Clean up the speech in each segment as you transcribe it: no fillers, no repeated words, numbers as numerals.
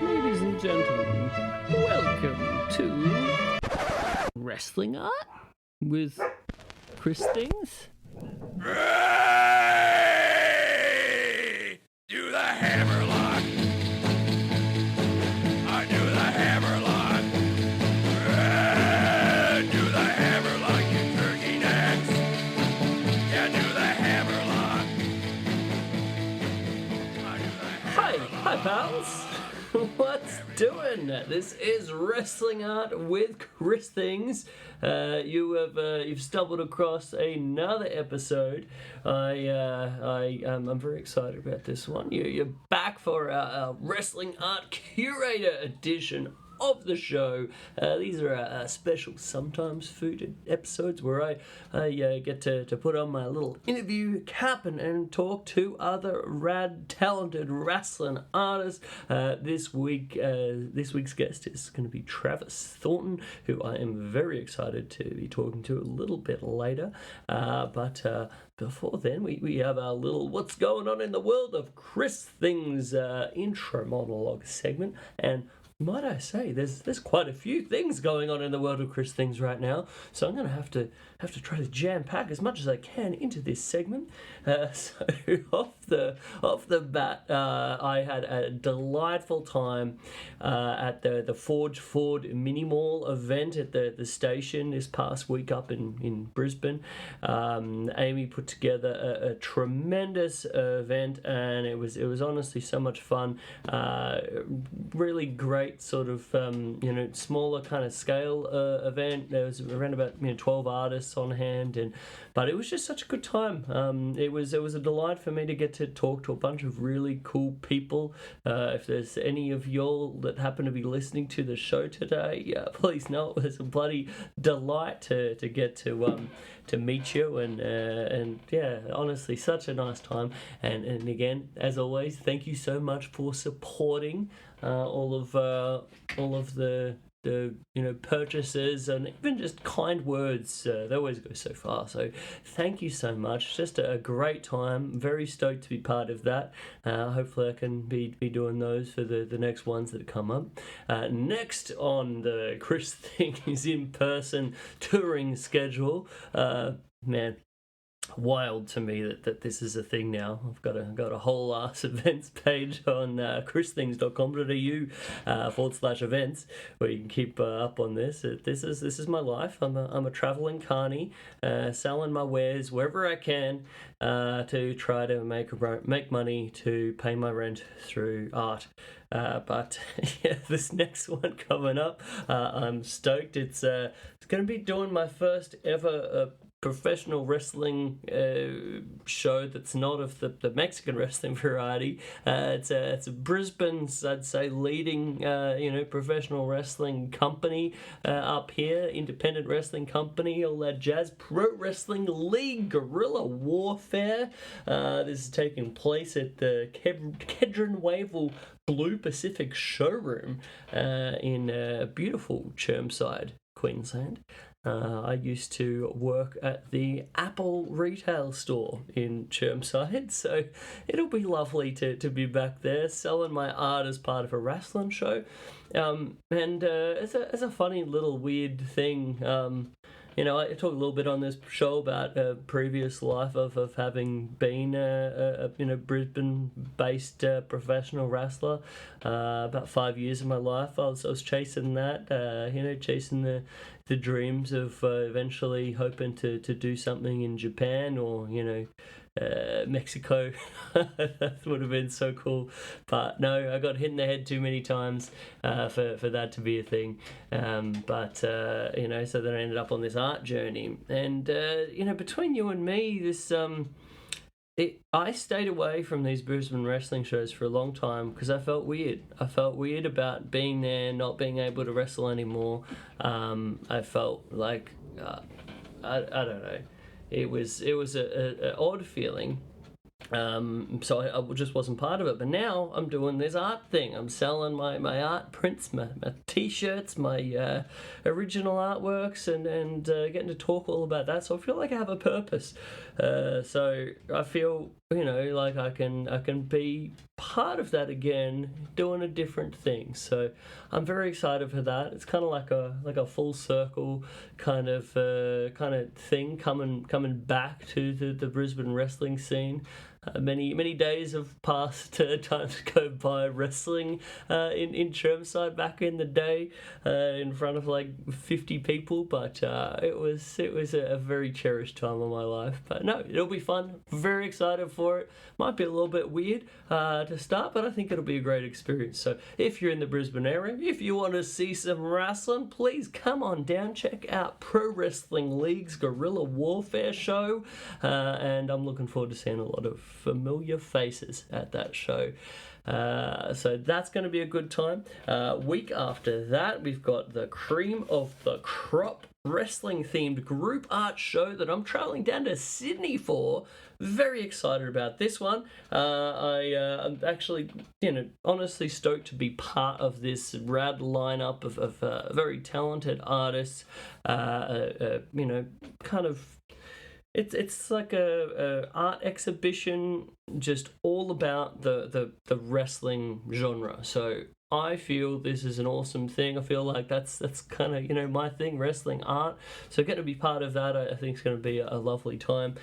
Ladies and gentlemen, welcome to Wrestling Art with Chris Things. Ray! Do the hammerlock! I do the hammerlock! Ray! Do the hammerlock, you turkey necks! Yeah, do the hammerlock! I do the hammerlock! Hi pals! What's doing? This is Wrestling Art with Chris Things. You've stumbled across another episode. I'm very excited about this one. You're back for our Wrestling Art Curator edition of the show. These are special sometimes food episodes where I get to put on my little interview cap and talk to other rad talented wrestling artists. This week's guest is going to be Travis Thornton, who I am very excited to be talking to a little bit later. But before then, we have our little what's going on in the world of Chris Things intro monologue segment. And might I say, there's quite a few things going on in the world of Chris Things right now, so I'm going to have to try to jam pack as much as I can into this segment. So off the bat, I had a delightful time at the Forge Ford Mini Mall event at the station this past week up in Brisbane. Amy put together a tremendous event, and it was honestly so much fun. Really great sort of smaller kind of scale event. There was around about 12 artists on hand, but it was just such a good time. It was a delight for me to get to talk to a bunch of really cool people. If there's any of y'all that happen to be listening to the show today, please know it was a bloody delight to get to meet you, and yeah, honestly, such a nice time. And again, as always, thank you so much for supporting all of the purchases and even just kind words. They always go so far. So thank you so much. Just a great time. Very stoked to be part of that. Hopefully I can be doing those for the next ones that come up. Next on the Chris Things in-person touring schedule. Man, wild to me that this is a thing now. I've got a whole ass events page on christhings.com.au /events where you can keep up on this. This is my life. I'm a traveling carny, selling my wares wherever I can to try to make money to pay my rent through art. But yeah, this next one coming up, I'm stoked. It's going to be doing my first ever professional wrestling show that's not of the Mexican wrestling variety. It's a Brisbane's, I'd say, leading professional wrestling company up here, independent wrestling company, all that jazz. Pro Wrestling League Guerrilla Warfare. This is taking place at the Kedron Wavell Blue Pacific showroom in beautiful Chermside, Queensland. I used to work at the Apple retail store in Chermside, so it'll be lovely to be back there selling my art as part of a wrestling show. And it's a funny little weird thing. I talk a little bit on this show about a previous life of having been a Brisbane-based professional wrestler. About 5 years of my life, I was chasing that. Chasing the dreams of eventually hoping to do something in Japan or Mexico. That would have been so cool, but no, I got hit in the head too many times for that to be a thing. So then I ended up on this art journey, and between you and me, this I stayed away from these Brisbane wrestling shows for a long time because I felt weird. I felt weird about being there, not being able to wrestle anymore. I felt like I don't know. It was a odd feeling. So I just wasn't part of it. But now I'm doing this art thing. I'm selling my art prints, my t-shirts, my original artworks, and getting to talk all about that. So I feel like I have a purpose. So I feel, like I can be part of that again, doing a different thing. So I'm very excited for that. It's kind of like a full circle kind of thing coming back to the Brisbane wrestling scene. Many days have passed times go by wrestling in Chermside back in the day in front of like 50 people, but it was a very cherished time of my life. But no, it'll be fun. Very excited for it. Might be a little bit weird to start, but I think it'll be a great experience. So if you're in the Brisbane area, if you want to see some wrestling, please come on down, check out Pro Wrestling League's Guerrilla Warfare show, and I'm looking forward to seeing a lot of familiar faces at that show. So that's going to be a good time. Week after that, we've got the cream of the crop wrestling themed group art show that I'm traveling down to Sydney for. Very excited about this one. I'm actually, honestly stoked to be part of this rad lineup of very talented artists. Kind of. It's like a art exhibition, just all about the wrestling genre. So I feel this is an awesome thing. I feel like that's kind of my thing, wrestling art. So getting to be part of that, I think it's going to be a lovely time.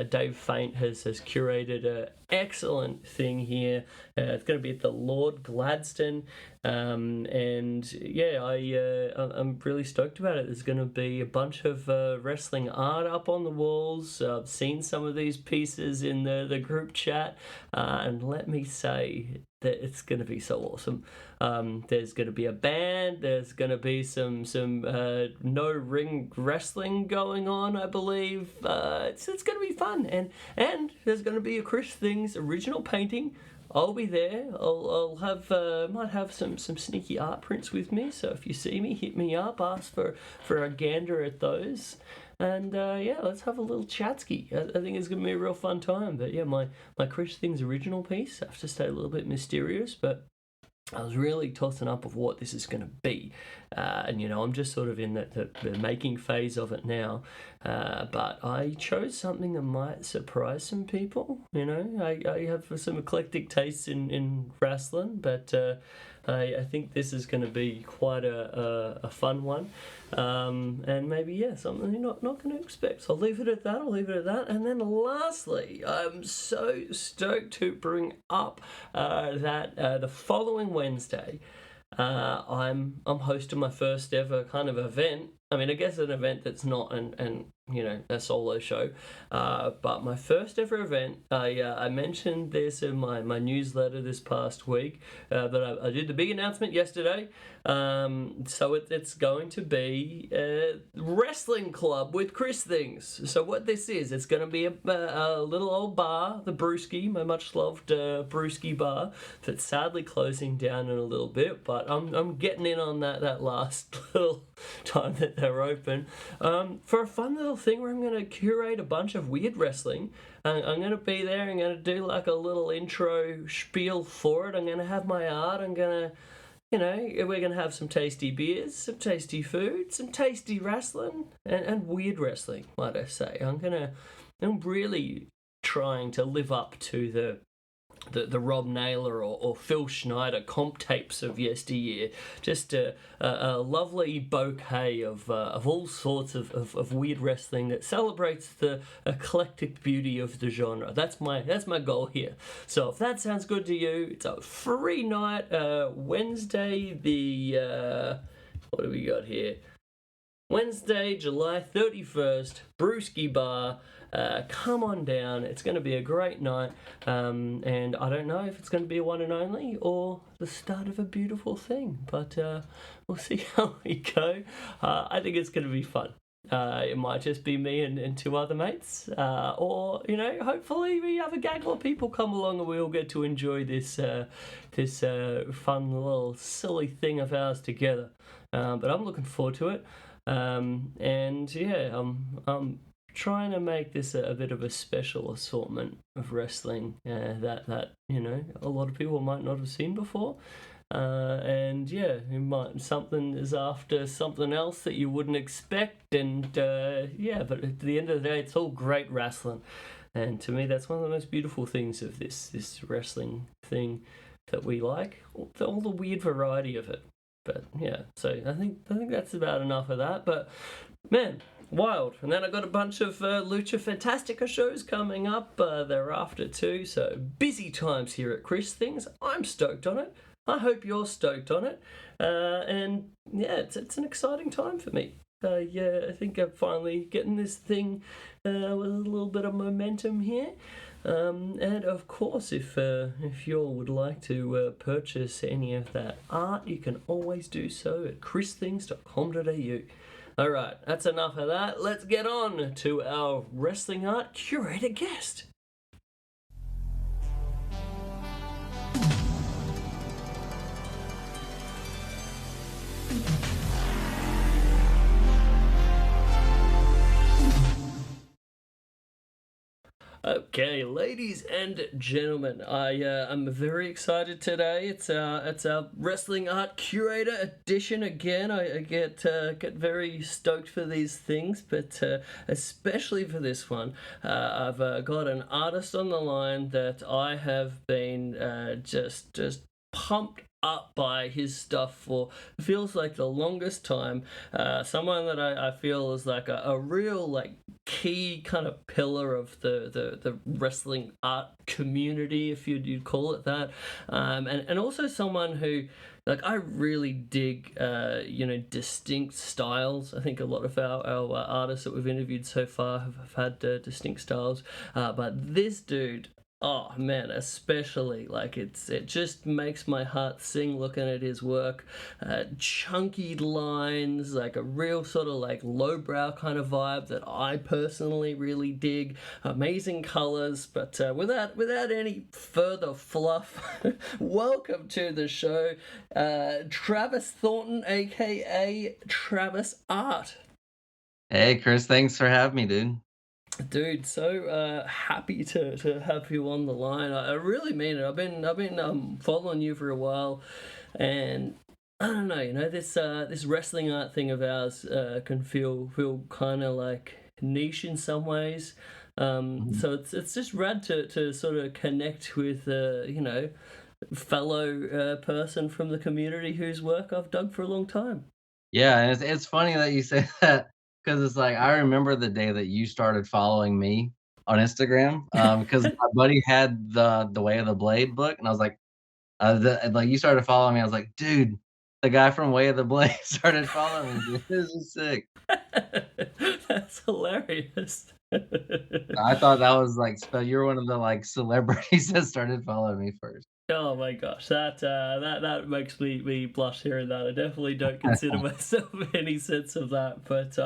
Dave Faint has curated an excellent thing here. It's going to be at the Lord Gladstone, and yeah, I'm really stoked about it. There's going to be a bunch of wrestling art up on the walls. I've seen some of these pieces in the group chat, and let me say that it's going to be so awesome. There's going to be a band. There's going to be some no ring wrestling going on, I believe. It's going to be fun, and there's going to be a Chris Things original painting. I'll be there. I'll have might have some sneaky art prints with me. So if you see me, hit me up. Ask for a gander at those. And yeah, let's have a little chatski. I think it's going to be a real fun time. But yeah, my Chris Things original piece, I have to stay a little bit mysterious, but I was really tossing up of what this is going to be. And, I'm just sort of in the making phase of it now. But I chose something that might surprise some people. I have some eclectic tastes in wrestling, but I think this is going to be quite a fun one. And maybe, something you're not going to expect. So I'll leave it at that. And then lastly, I'm so stoked to bring up that the following Wednesday, I'm hosting my first ever kind of event. I mean, I guess an event that's not a solo show, but my first ever event. I mentioned this in my newsletter this past week, but I did the big announcement yesterday. So it's going to be a wrestling club with Chris Things. So what this is, it's going to be a little old bar, the Brewski, my much loved Brewski bar, that's sadly closing down in a little bit. But I'm getting in on that last little time that they're open, for a fun little thing where I'm going to curate a bunch of weird wrestling. I'm going to be there. I'm going to do like a little intro spiel for it. I'm going to have my art. I'm going to, we're going to have some tasty beers, some tasty food, some tasty wrestling, and weird wrestling, might I say. I'm really trying to live up to the Rob Naylor or Phil Schneider comp tapes of yesteryear. Just a lovely bouquet of all sorts of weird wrestling that celebrates the eclectic beauty of the genre. That's my goal here. So if that sounds good to you, it's a free night, Wednesday what do we got here? Wednesday, July 31st, Brewski Bar. Come on down. It's going to be a great night, and I don't know if it's going to be a one and only or the start of a beautiful thing, but we'll see how we go. I think it's going to be fun. It might just be me and two other mates, or hopefully we have a gaggle of people come along and we all get to enjoy this fun little silly thing of ours together. But I'm looking forward to it, and yeah, I'm trying to make this a bit of a special assortment of wrestling that a lot of people might not have seen before. And yeah, you might something is after something else that you wouldn't expect, and yeah, but at the end of the day, it's all great wrestling, and to me, that's one of the most beautiful things of this wrestling thing that we like, all the weird variety of it. But yeah, so I think that's about enough of that. But man, wild. And then I got a bunch of Lucha Fantastica shows coming up thereafter too. So busy times here at Chris Things. I'm stoked on it. I hope you're stoked on it. And yeah, it's an exciting time for me. Yeah, I think I'm finally getting this thing with a little bit of momentum here. And of course, if you all would like to purchase any of that art, you can always do so at christhings.com.au. All right, that's enough of that. Let's get on to our wrestling art curator guest. Okay, ladies and gentlemen, I'm very excited today. It's our wrestling art curator edition again. I get very stoked for these things, but especially for this one, I've got an artist on the line that I have been just pumped up by his stuff for feels like the longest time. Someone that I feel is like a real like key kind of pillar of the wrestling art community, if you'd call it that, and also someone who, like, I really dig distinct styles. I think a lot of our artists that we've interviewed so far have had distinct styles, but this dude, oh man, especially like it just makes my heart sing looking at his work. Chunky lines, like a real sort of like lowbrow kind of vibe that I personally really dig. Amazing colors, but without any further fluff, welcome to the show, Travis Thornton, aka Travis Art. Hey, Chris, thanks for having me, dude. Dude, so happy to have you on the line. I really mean it. I've been following you for a while, and I don't know. This wrestling art thing of ours can feel kind of like niche in some ways. So it's just rad to sort of connect with fellow person from the community whose work I've dug for a long time. Yeah, and it's funny that you say that because it's like I remember the day that you started following me on Instagram, because my buddy had the Way of the Blade book, and I was like, like you started following me. I was like, dude, the guy from Way of the Blade started following me. Dude. This is sick. That's hilarious. I thought that was like you're one of the like celebrities that started following me first. Oh my gosh, that makes me blush hearing that. I definitely don't consider myself any sense of that, but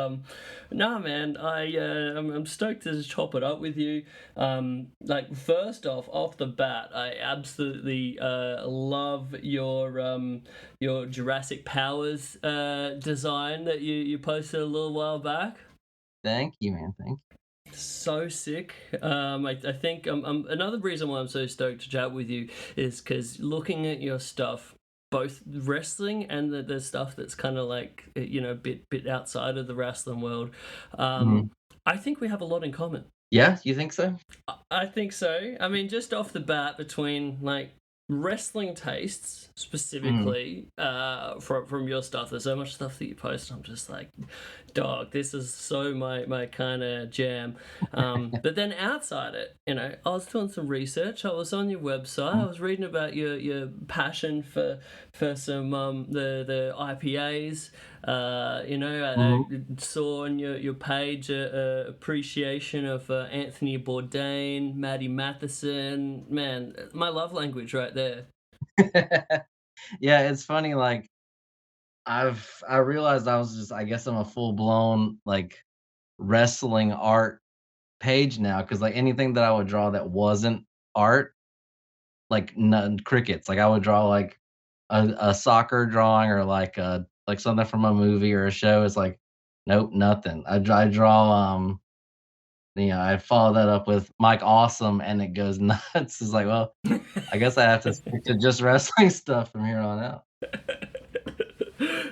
nah, man, I'm stoked to just chop it up with you. Like first off the bat, I absolutely love your Jurassic Powers design that you posted a little while back. Thank you, man. Thank you. So sick. I think another reason why I'm so stoked to chat with you is because looking at your stuff, both wrestling and the stuff that's kind of like bit outside of the wrestling world, Mhm. I think we have a lot in common. Yeah, you think so? I think so. I mean, just off the bat, between like wrestling tastes specifically, from your stuff, there's so much stuff that you post. I'm just like, dog, this is so my kind of jam. But then outside it, I was doing some research. I was on your website. I was reading about your passion for some the IPAs. I saw on your page a appreciation of Anthony Bourdain, Maddie Matheson. Man, my love language right there. Yeah, it's funny. Like I realized I guess I'm a full blown like wrestling art page now because like anything that I would draw that wasn't art, like none crickets. Like I would draw like a soccer drawing or like something from a movie or a show. It's like nope, nothing. I draw I follow that up with Mike Awesome, and it goes nuts. It's like, well, I guess I have to stick to just wrestling stuff from here on out.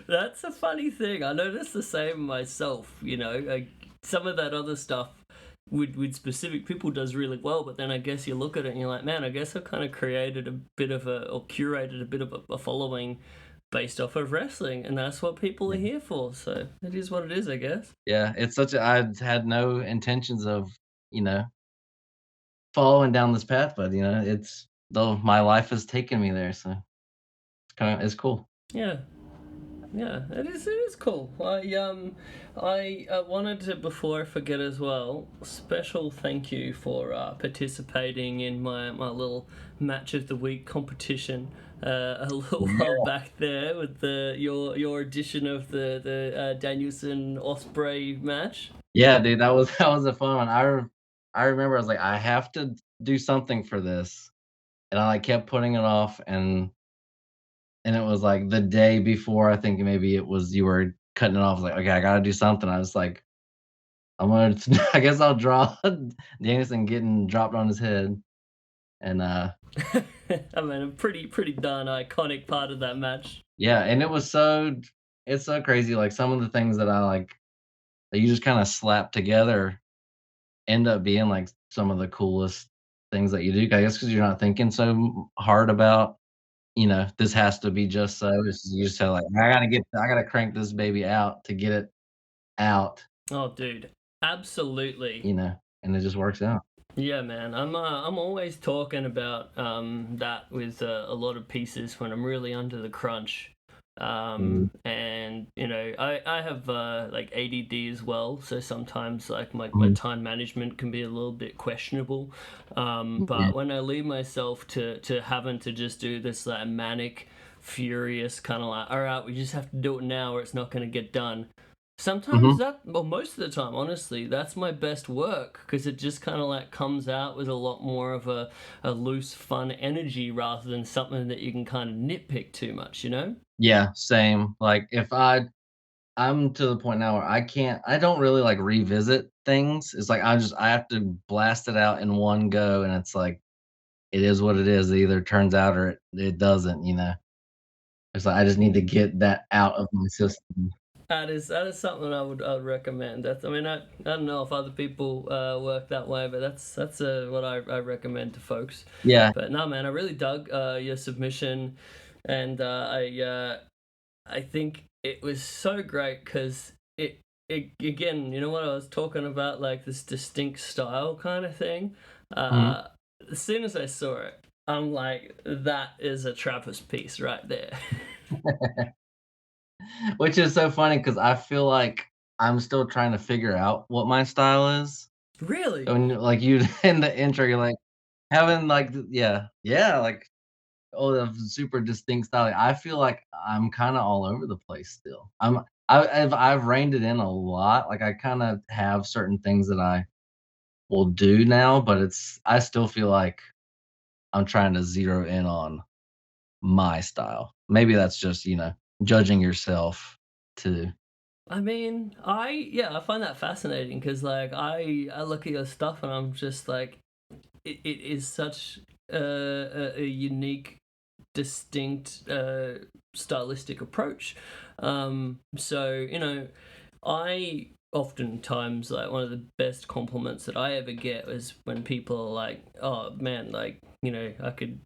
That's a funny thing. I noticed the same myself. Like some of that other stuff with specific people does really well, but then I guess you look at it and you're like, man, I guess I've kind of created a bit of or curated a bit of a following based off of wrestling, and that's what people are here for. So it is what it is, I guess. Yeah, it's such a I had no intentions of, you know, following down this path, but, it's though my life has taken me there, so it's cool. Yeah. Yeah, it is. It is cool. I wanted to, before I forget as well, special thank you for participating in my little match of the week competition a little while back there with your edition of the Danielson Osprey match. Yeah, dude, that was a fun one. I remember I was like, "I have to do something for this," and I, like, kept putting it off, and it was, like, the day before, I think maybe it was you were cutting it off, I was like, "Okay, I gotta do something." I was like, "I'm gonna I guess I'll draw Danielson getting dropped on his head," and, I mean, a pretty darn iconic part of that match. yeah, and it's so crazy, like, some of the things that I, like, that you just kinda slap together end up being, like, some of the coolest things that you do, I guess, because 'cause you're not thinking so hard about, this has to be just so, you just have, like, I gotta crank this baby out to get it out, Oh, dude, absolutely. and it just works out. Yeah, man. I'm always talking about that with a lot of pieces when I'm really under the crunch. Mm, And I have like ADD as well, so sometimes like my mhm, time management can be a little bit questionable. yeah, But when I leave myself to having to just do this like manic, furious kind of like, all right, we just have to do it now, or it's not going to get done. Sometimes mhm. that, well, most of the time, honestly, that's my best work because it just kind of like comes out with a lot more of a loose, fun energy rather than something that you can kind of nitpick too much, you know? Yeah, same, like, if I'm to the point now where I don't really, like, revisit things, it's like I have to blast it out in one go, and it's like, it is what it is, it either turns out or it doesn't, It's like I just need to get that out of my system. That is something I would recommend. That's I mean I don't know if other people work that way, but that's what I recommend to folks. Yeah, But no, man, I really dug your submission, and I think it was so great because it again, you know what I was talking about, like this distinct style kind of thing. mhm. Uh, as soon as I saw it, I'm like, that is a Travis piece right there. Which is so funny because I feel like I'm still trying to figure out what my style is. Really? So when like, you in the intro, you're like, having, like, yeah, like, oh, the super distinct style. I feel like I'm kinda all over the place still. I've reined it in a lot, like, I kinda have certain things that I will do now, but I still feel like I'm trying to zero in on my style. Maybe that's just, judging yourself too. I mean, I find that fascinating because like I look at your stuff and I'm just like, it is such a unique, distinct stylistic approach. So I oftentimes, like, one of the best compliments that I ever get is when people are like, oh man, like, I could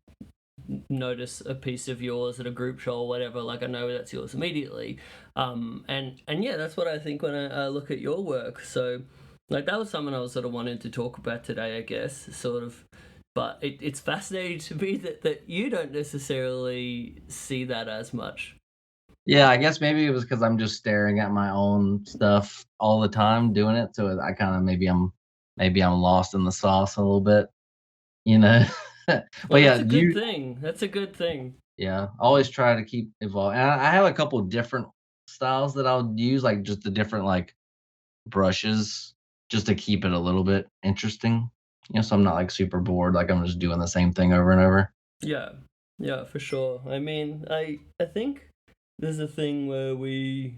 notice a piece of yours at a group show or whatever, like I know that's yours immediately. And yeah, that's what I think when I look at your work. So like that was something I was sort of wanting to talk about today, I guess, sort of. But it's fascinating to me that you don't necessarily see that as much. Yeah, I guess maybe it was because 'cause I'm just staring at my own stuff all the time doing it, so I kinda maybe I'm lost in the sauce a little bit, you know? Well, But that's yeah, a good thing. That's a good thing. yeah, always try to keep evolving. And I have a couple different styles that I'll use, like, just the different, like, brushes just to keep it a little bit interesting, so I'm not, like, super bored, like, I'm just doing the same thing over and over. Yeah, yeah, for sure. I mean, I think there's a thing where we,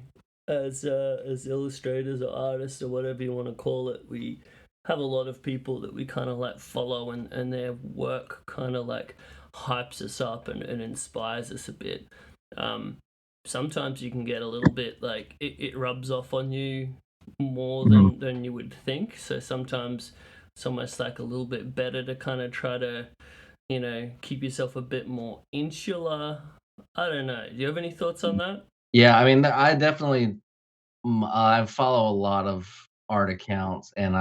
as illustrators or artists or whatever you want to call it, we have a lot of people that we kind of like follow, and their work kind of like hypes us up and inspires us a bit. Um, Sometimes you can get a little bit like it rubs off on you more Mhm. than you would think. So sometimes it's almost like a little bit better to kind of try to, keep yourself a bit more insular. I don't know. Do you have any thoughts on that? Yeah, I mean, I definitely I follow a lot of art accounts, and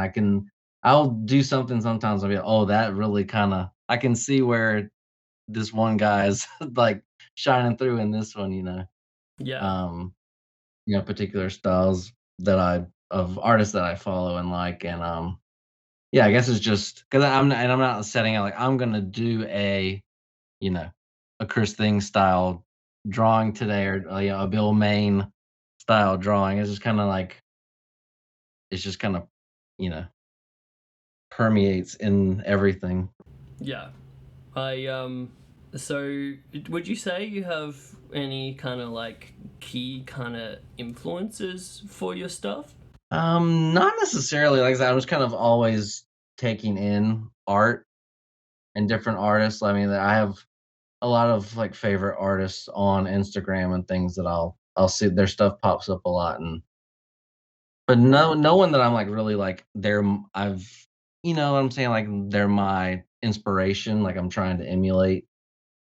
I'll do something sometimes. I'll be like, oh, that really kind of I can see where this one guy is like shining through in this one. Yeah. Um, particular styles that I of artists that I follow and like, and yeah, I guess it's just because I'm not setting out like I'm gonna do you know a Chris Thing style drawing today, or a Bill Main style drawing. It's just kind of like it's just kind of you know permeates in everything. Yeah. I so would you say you have any kind of like key kind of influences for your stuff? Not necessarily. Like I said, I was kind of always taking in art and different artists. I mean, I have a lot of like favorite artists on Instagram and things that I'll see their stuff pops up a lot, and but no one that I'm like really like I've what I'm saying, like they're my inspiration. Like I'm trying to emulate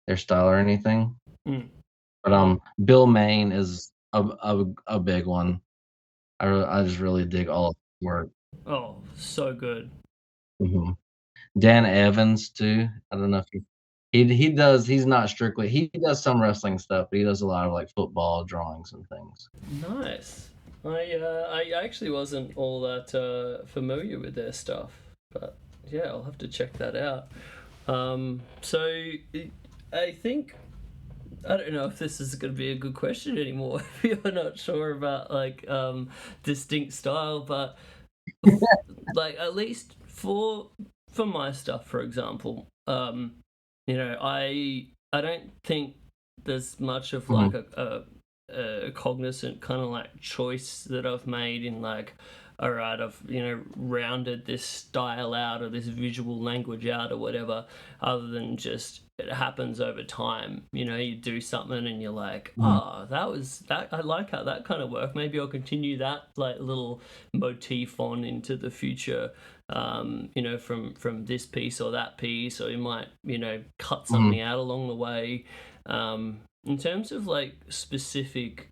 their style or anything. Mm. But Bill Main is a big one. I just really dig all of his work. Oh, so good. Mhm. Dan Evans too. I don't know if he does. He does some wrestling stuff, but he does a lot of like football drawings and things. Nice. I actually wasn't all that familiar with their stuff, but yeah, I'll have to check that out. So I think I don't know if this is going to be a good question anymore if you're not sure about like distinct style, but like at least for my stuff, for example, I don't think there's much of like Mhm, a cognizant kind of like choice that I've made in like, all right, I've rounded this style out or this visual language out or whatever, other than just it happens over time. You do something and you're like, mhm, oh, that was that. I like how that kind of worked. Maybe I'll continue that like little motif on into the future. From this piece or that piece, or you might cut mhm, something out along the way. In terms of like specific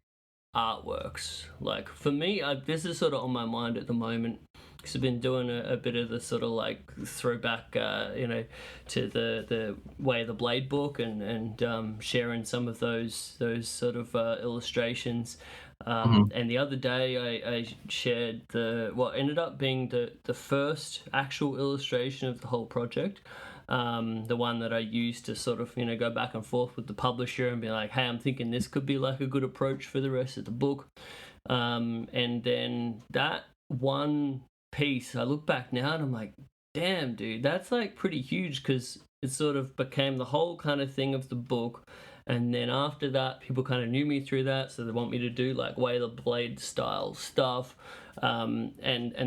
artworks. Like for me, this is sort of on my mind at the moment because I've been doing a bit of the sort of like throwback, to the Way of the Blade book and sharing some of those sort of illustrations. mhm, And the other day, I shared what ended up being the first actual illustration of the whole project, the one that I used to sort of go back and forth with the publisher and be like, hey, I'm thinking this could be like a good approach for the rest of the book. And then that one piece, I look back now and I'm like, damn, dude, that's like pretty huge because it sort of became the whole kind of thing of the book. And then after that, people kind of knew me through that, so they want me to do like Way of the Blade style stuff, and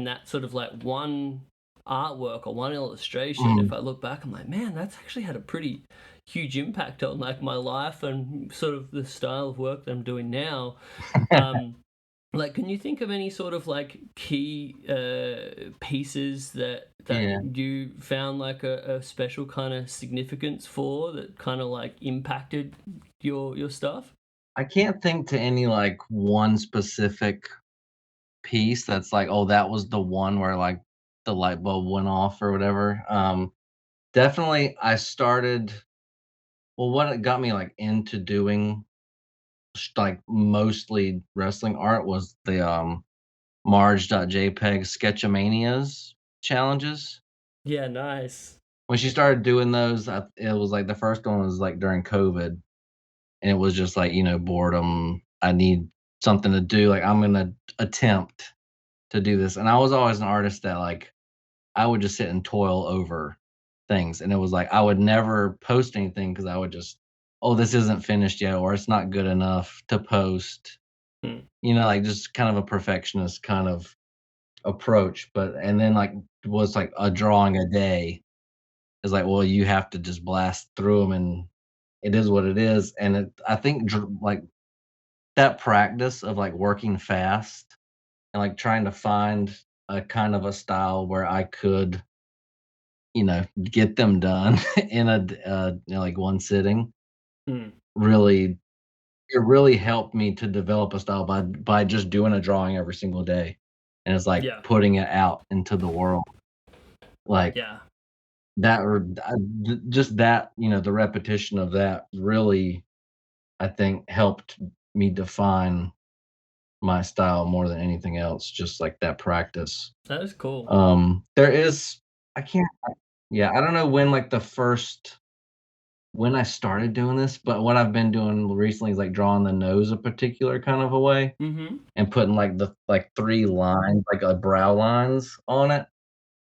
that sort of like one artwork or one illustration. mhm. If I look back, I'm like, man, that's actually had a pretty huge impact on like my life and sort of the style of work that I'm doing now. Um, like, can you think of any sort of like key pieces that Yeah. you found like a special kind of significance for that kind of like impacted your stuff? I can't think to any like one specific piece that's like, oh, that was the one where like the light bulb went off or whatever. Definitely I started well, what it got me like into doing like mostly wrestling art was the Marge.jpg Sketchamanias challenges. Yeah, nice. When she started doing those, it was like the first one was like during COVID, and it was just like, boredom. I need something to do. Like I'm gonna attempt to do this. And I was always an artist that like I would just sit and toil over things. And it was like I would never post anything because I would just, oh, this isn't finished yet, or it's not good enough to post. Hmm. Like just kind of a perfectionist kind of approach, and then like was like a drawing a day. It's like, well, you have to just blast through them, and it is what it is. And I think like that practice of like working fast and like trying to find a kind of a style where I could, get them done in like one sitting Hmm. really it really helped me to develop a style by just doing a drawing every single day, and it's like Yeah. putting it out into the world, like Yeah. that or just that, the repetition of that really, I think, helped me define my style more than anything else, just like that practice. That is cool. There is I can't yeah, I don't know when, like, when I started doing this, but what I've been doing recently is, like, drawing the nose a particular kind of a way Mm-hmm. and putting, like, the 3 lines, like, brow lines on it.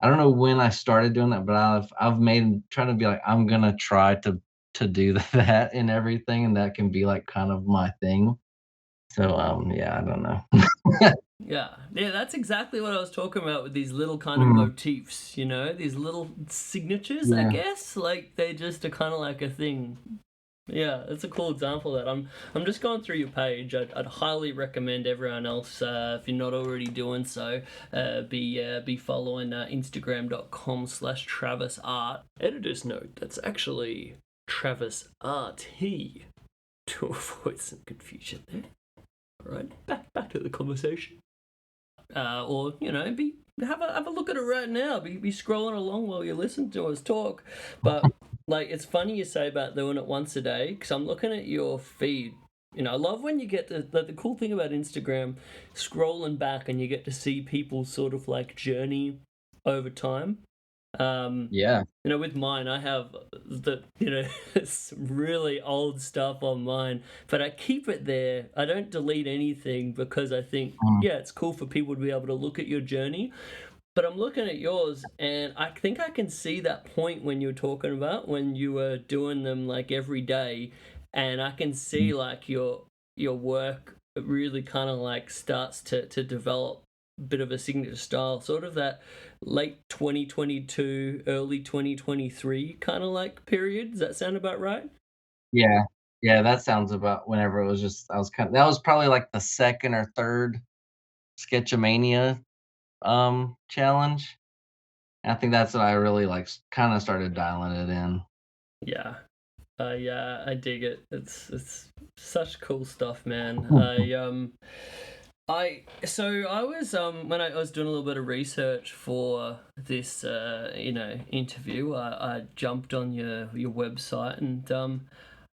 I don't know when I started doing that, but I've made trying to be like, I'm gonna try to do that in everything, and that can be, like, kind of my thing. So, yeah, I don't know. Yeah, yeah, that's exactly what I was talking about with these little kind of Mm, motifs, these little signatures, I yeah. guess. Like they just are kind of like a thing. Yeah, it's a cool example of that. I'm just going through your page. I'd highly recommend everyone else, if you're not already doing so, be following Instagram.com/Travis Art. Editor's note, that's actually Travis Art He, to avoid some confusion there. All right, back to the conversation. Or be have a look at it right now. Be scrolling along while you listen to us talk. But like, it's funny you say about doing it once a day because I'm looking at your feed. I love when you get the cool thing about Instagram, scrolling back and you get to see people's sort of like journey over time. Um, Yeah. with mine, I have some really old stuff on mine, but I keep it there. I don't delete anything because I think, Mm, yeah, it's cool for people to be able to look at your journey. But I'm looking at yours, and I think I can see that point when you were talking about when you were doing them like every day, and I can mm. see like your work really kind of like starts to develop a bit of a signature style, sort of that late 2022, early 2023 kind of like period. Does that sound about right? Yeah. Yeah, that sounds about whenever it was just I was kind that was probably, like, the 2nd or 3rd Sketchamania, challenge. And I think that's when I really, like, kinda started dialing it in. Yeah. Yeah, I dig it. It's such cool stuff, man. I was when I was doing a little bit of research for this interview. I jumped on your website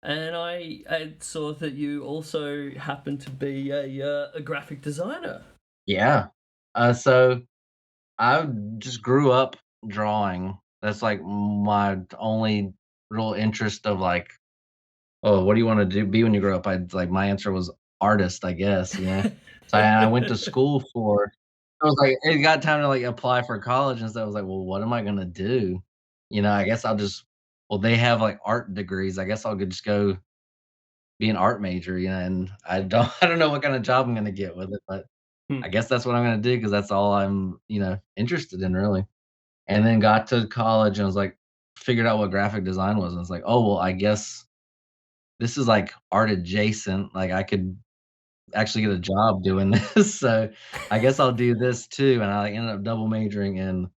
and I saw that you also happen to be a graphic designer. Yeah. So I just grew up drawing. That's, like, my only real interest of, like, "Oh, what do you wanna be when you grow up?" My answer was artist, I guess, you know? So I went to school for I was like it got time to, like, apply for college and stuff. I was like, "Well, what am I gonna do?" I guess I'll just well, they have, like, art degrees. I guess I'll just go be an art major, and I don't know what kinda job I'm gonna get with it, but I Hmm. guess that's what I'm gonna do because that's all I'm, interested in, really. And then got to college and was like figured out what graphic design was, and it's like, "Oh, well, I guess this is, like, art adjacent, like, I could actually get a job doing this, so I guess I'll do this too," and I, like, ended up double majoring in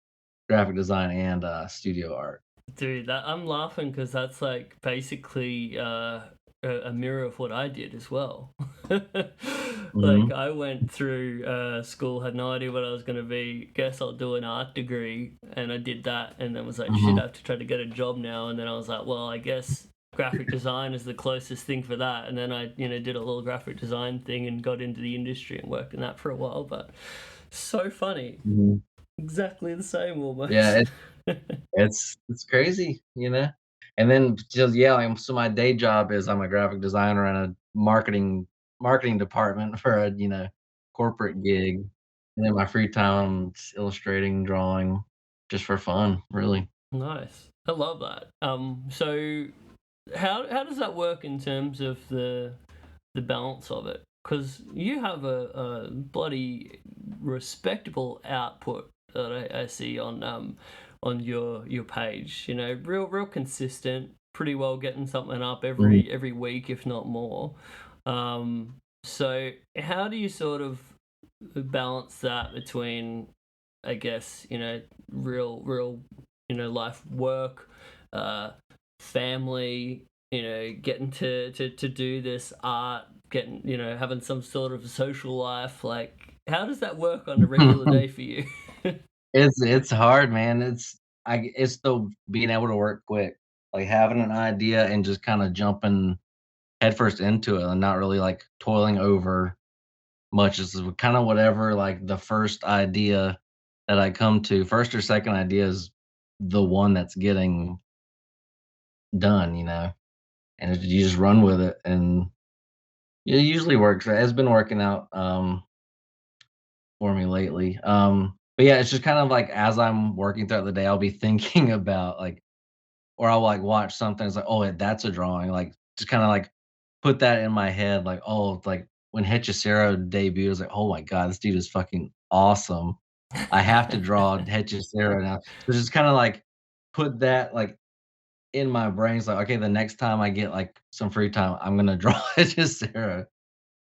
graphic design and, studio art. Dude, that I'm laughing because that's like basically a mirror of what I did as well. Like Mhm, I went through school, had no idea what I was gonna be. Guess I'll do an art degree, and I did that, and then was like, shit, mhm, I have to try to get a job now. And then I was like, well, I guess graphic design is the closest thing for that. And then I, did a little graphic design thing and got into the industry and worked in that for a while. But so funny, mhm. exactly the same Yeah, almost. it's crazy, you know? And then just yeah, so my day job is I'm a graphic designer in a marketing department for a, corporate gig. And then my free time, I'm just illustrating, drawing, just for fun, really. Nice. I love that. So how does that work in terms of the balance of it? because you have a bloody respectable output that I see on your page. You know, real consistent, pretty well getting something up Mhm. every week, if not more. So how do you sort of balance that between, I guess, you know, real, you know, life, work, uh, family, you know, getting to do this art, getting, you know, having some sort of social life. Like, how does that work on a regular day for you? It's hard, man. It's the being able to work quick, like having an idea and just kind of jumping headfirst into it and not really like toiling over much. It's kind of whatever like the first idea that I come to, first or second idea is the one that's getting done, you know, and you just run with it, and it usually works. It's been working out for me lately. But yeah, it's just kind of like as I'm working throughout the day, I'll be thinking about like, or I'll like watch something. It's like, oh, that's a drawing. Like, just kind of like put that in my head. Like, oh, like when Hechicero debuted, I was like, oh my god, this dude is fucking awesome. I have to draw Hechicero now. So just kind of like put that like in my brain. It's like, okay, the next time I get like some free time, I'm gonna draw Hechicero,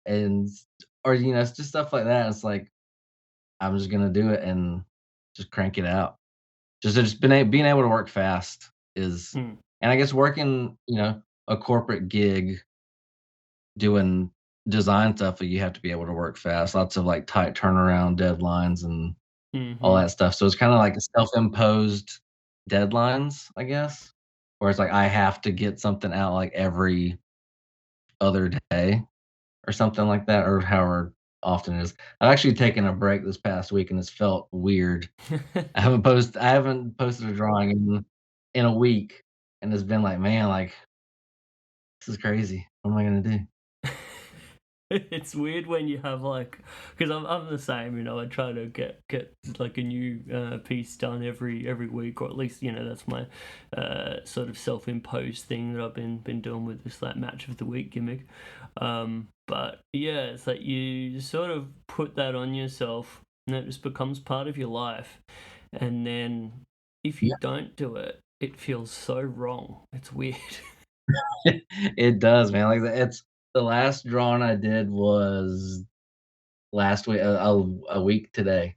and or you know, it's just stuff like that. It's like I'm just gonna do it and just crank it out. Just being able to work fast is, Hmm. and I guess working, you know, a corporate gig doing design stuff, you have to be able to work fast. Lots of like tight turnaround deadlines and all Mm-hmm. that stuff. So it's kind of like self-imposed deadlines, I guess. Where it's like I have to get something out like every other day or something like that, or however often it is. I've actually taken a break this past week and it's felt weird. I haven't posted a drawing in a week, and it's been like, "Man, like, this is crazy. What am I gonna do?" It's weird when you have like, because I'm the same, you know. I try to get like a new piece done every week, or at least, you know, that's my sort of self-imposed thing that I've been doing with this like match of the week gimmick. But yeah, it's like you sort of put that on yourself, and it just becomes part of your life. And then if you Yeah. don't do it, it feels so wrong. It's weird. It does, man, like, it's the last drawing I did was last week a week today,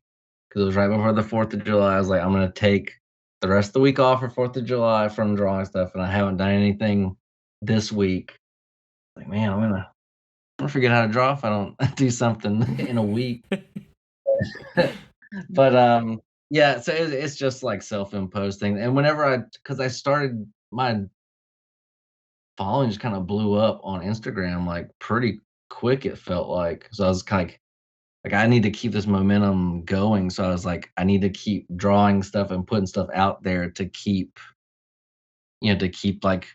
because it was right before the 4th of July. I was like, "I'm gonna take the rest of the week off for 4th of July from drawing stuff," and I haven't done anything this week. Like, man, I'm gonna forget how to draw if I don't do something in a week. But, yeah, so it's just, like, self-imposed thing, and whenever because I started my following just kinda blew up on Instagram, like, pretty quick, it felt like. So I was like, "I need to keep this momentum going," so I was like, "I need to keep drawing stuff and putting stuff out there to keep, you know, to keep, like,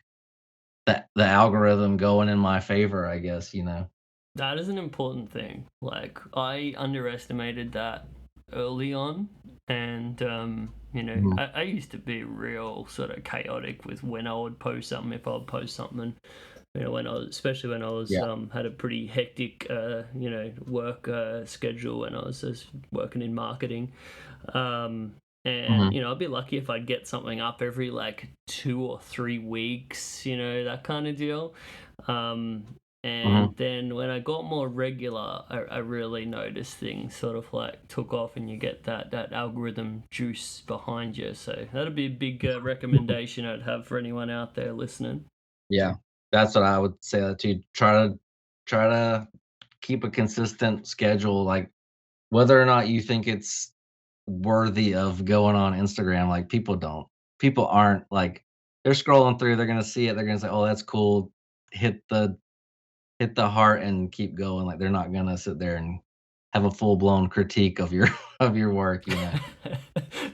the algorithm going in my favor, I guess," you know? That is an important thing. Like, I underestimated that early on, and you know, Mhm. I used to be real sort of chaotic with when I would post something, if I would post something. You know, when I was, especially when I was Yeah. had a pretty hectic you know, work schedule when I was just working in marketing. Um, and Mhm. you know, I'd be lucky if I'd get something up every like 2 or 3 weeks, you know, that kind of deal. Um, Mhm. and then when I got more regular, I really noticed things sort of like took off, and you get that algorithm juice behind you. So that'd be a big recommendation I'd have for anyone out there listening. Yeah. That's what I would say that too. Try to keep a consistent schedule, like, whether or not you think it's worthy of going on Instagram, like, people aren't, like, they're scrolling through, they're gonna see it, they're gonna say, "Oh, that's cool." Hit the heart and keep going, like, they're not gonna sit there and have a full-blown critique of your of your work, you know?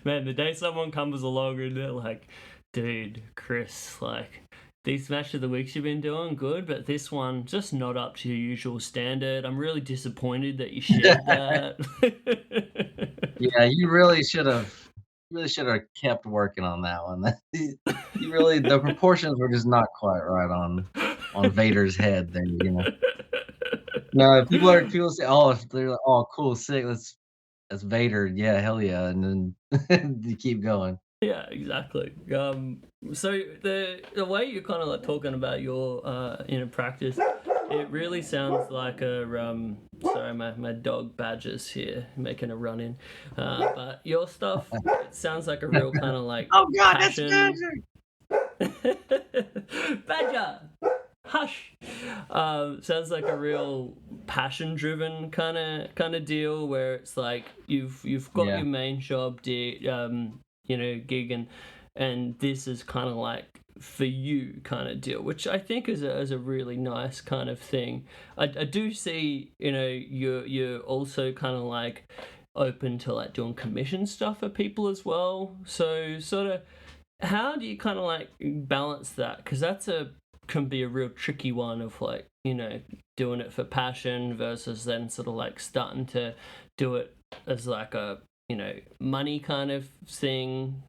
Man, the day someone comes along and they're like, dude, Chris, like, these match of the weeks you've been doing good, but this one just not up to your usual standard. I'm really disappointed that you shared that. Yeah, you really should've kept working on that one. You really the proportions were just not quite right on Vader's head there, you know? No, people say, "Oh," they're like, "Oh, cool, sick, that's Vader, yeah, hell yeah," and then you keep going. Yeah, exactly. So the way you're kind of like talking about your practice, it really sounds like a Sorry, my dog Badger's here making a run in, but your stuff it sounds like a real kind of like Oh god, that's passion. magic! Badger, hush. Sounds like a real passion-driven kind of deal where it's like you've got Yeah. your main job, gig, and this is kind of like for you kind of deal, which I think is a really nice kind of thing. I do see you're also kind of like open to like doing commission stuff for people as well. So sort of how do you kind of like balance that? Because can be a real tricky one of like doing it for passion versus then sort of like starting to do it as like a money kind of thing.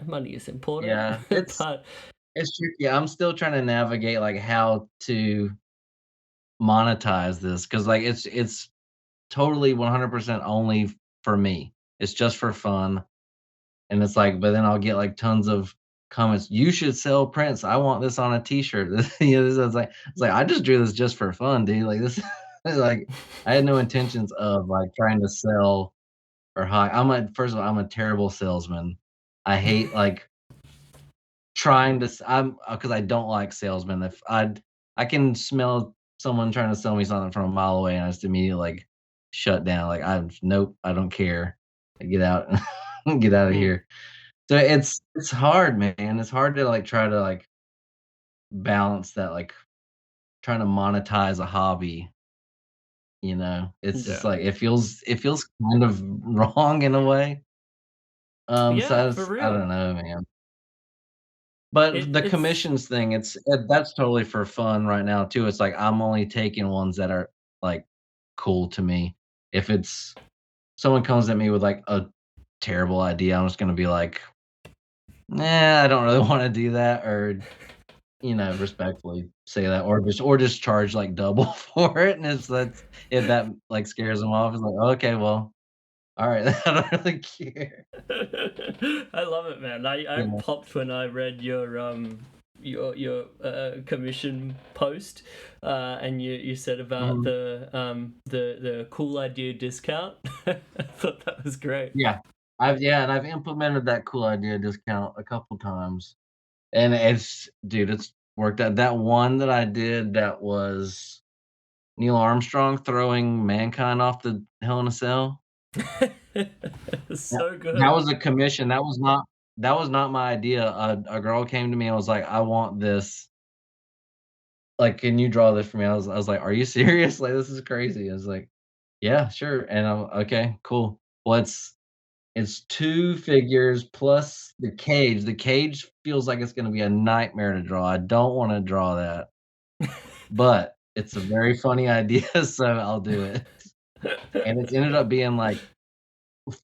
Money is important, Yeah, but it's tricky. I'm still trying to navigate, like, how to monetize this because like, it's totally 100% only for me. It's just for fun, and it's like but then I'll get, like, tons of comments, "You should sell prints. I want this on a T-shirt." This is like, "I just drew this just for fun, dude." Like, this like, I had no intentions of, like, trying to sell or hi first of all, I'm a terrible salesman. I hate, like, trying to s I'm because I don't like salesmen. If I can smell someone trying to sell me something from a mile away, and I just immediately, like, shut down, like, I nope, I don't care. Get out get out of Hmm, here. So it's hard, man. It's hard to, like, try to, like, balance that, like, trying to monetize a hobby, you know? It's just, yeah, like, it feels kind of wrong in a way. So yeah, for I real. don't know, man. But the It's commissions thing, that's totally for fun right now too. It's like I'm only taking ones that are, like, cool to me. If it's someone comes at me with, like, a terrible idea, I'm just gonna be like, "Nah, I don't really wanna do that," or, respectfully say that, or just charge, like, double for it, and that's if that, like, scares them off, it's like, "Okay, well, alright, I don't really care." I love it, man. I You know? popped when I read your commission post, and you said about Mhm. the cool idea discount. I thought that was great. Yeah. I've implemented that cool idea discount a couple times. And it's worked out. That one that I did that was Neil Armstrong throwing mankind off the Hell in a Cell. Yeah. So That good. was a commission. That was not my idea. A girl came to me and was like, "I want this. Like, can you draw this for me?" I was like, "Are you serious? Like, this is crazy." I was like, "Yeah, sure." And I'm okay, cool. Well, it's 2 figures plus the cage. The cage feels like it's gonna be a nightmare to draw. I don't wanna draw that. But it's a very funny idea, so I'll do it. And it's ended up being, like,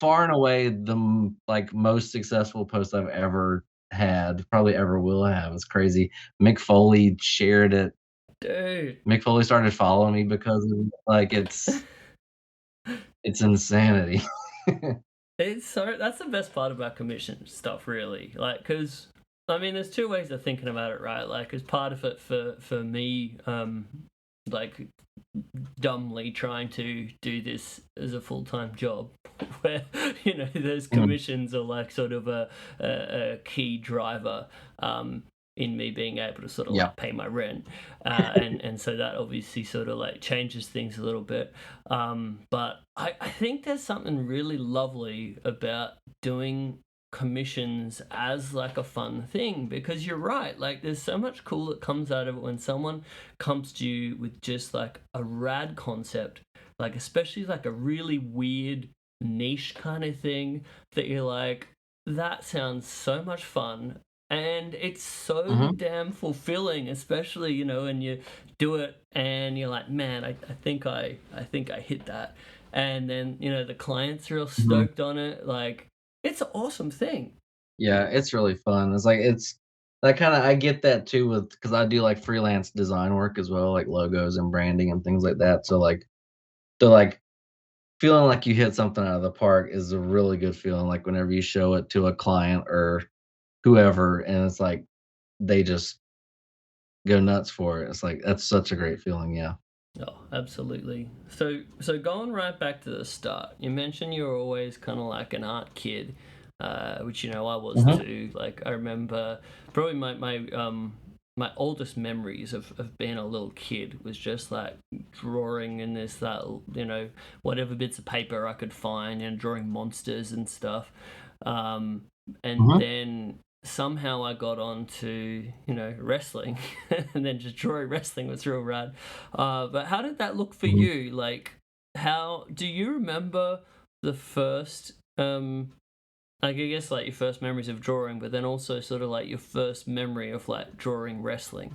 far and away the like, most successful post I've ever had, probably ever will have. It's crazy. Mick Foley shared it. Dude. Mick Foley started following me because of it. Like, it's insanity. It's so that's the best part about commission stuff, really. Like, because I mean, there's two ways of thinking about it, right? Like, as part of it for me, like dumbly trying to do this as a full time job, where those Mhm. commissions are like sort of a key driver. In me being able to sort of Yeah. like pay my rent, and so that obviously sort of like changes things a little bit. But I think there's something really lovely about doing commissions as like a fun thing, because you're right, like there's so much cool that comes out of it when someone comes to you with just like a rad concept, like especially like a really weird niche kind of thing that you're like, that sounds so much fun, and it's so Mhm. damn fulfilling, especially when you do it and you're like, man, I think I hit that, and then the clients are real Mhm. stoked on it. Like, it's an awesome thing. Yeah, it's really fun. It's like that kind of I get that too with because I do like freelance design work as well, like logos and branding and things like that. So like feeling like you hit something out of the park is a really good feeling. Like whenever you show it to a client or whoever, and it's like they just go nuts for it. It's like that's such a great feeling. Yeah. Oh, absolutely. So going right back to the start, you mentioned you were always kind of like an art kid, which I was Hmm. too. Like I remember probably my oldest memories of being a little kid was just like drawing in this that whatever bits of paper I could find and drawing monsters and stuff. Um, and Hmm. then somehow I got onto wrestling, and then just drawing wrestling was real rad. But how did that look for Hmm. you? Like, how do you remember the first? Like I guess like your first memories of drawing, but then also sort of like your first memory of like drawing wrestling.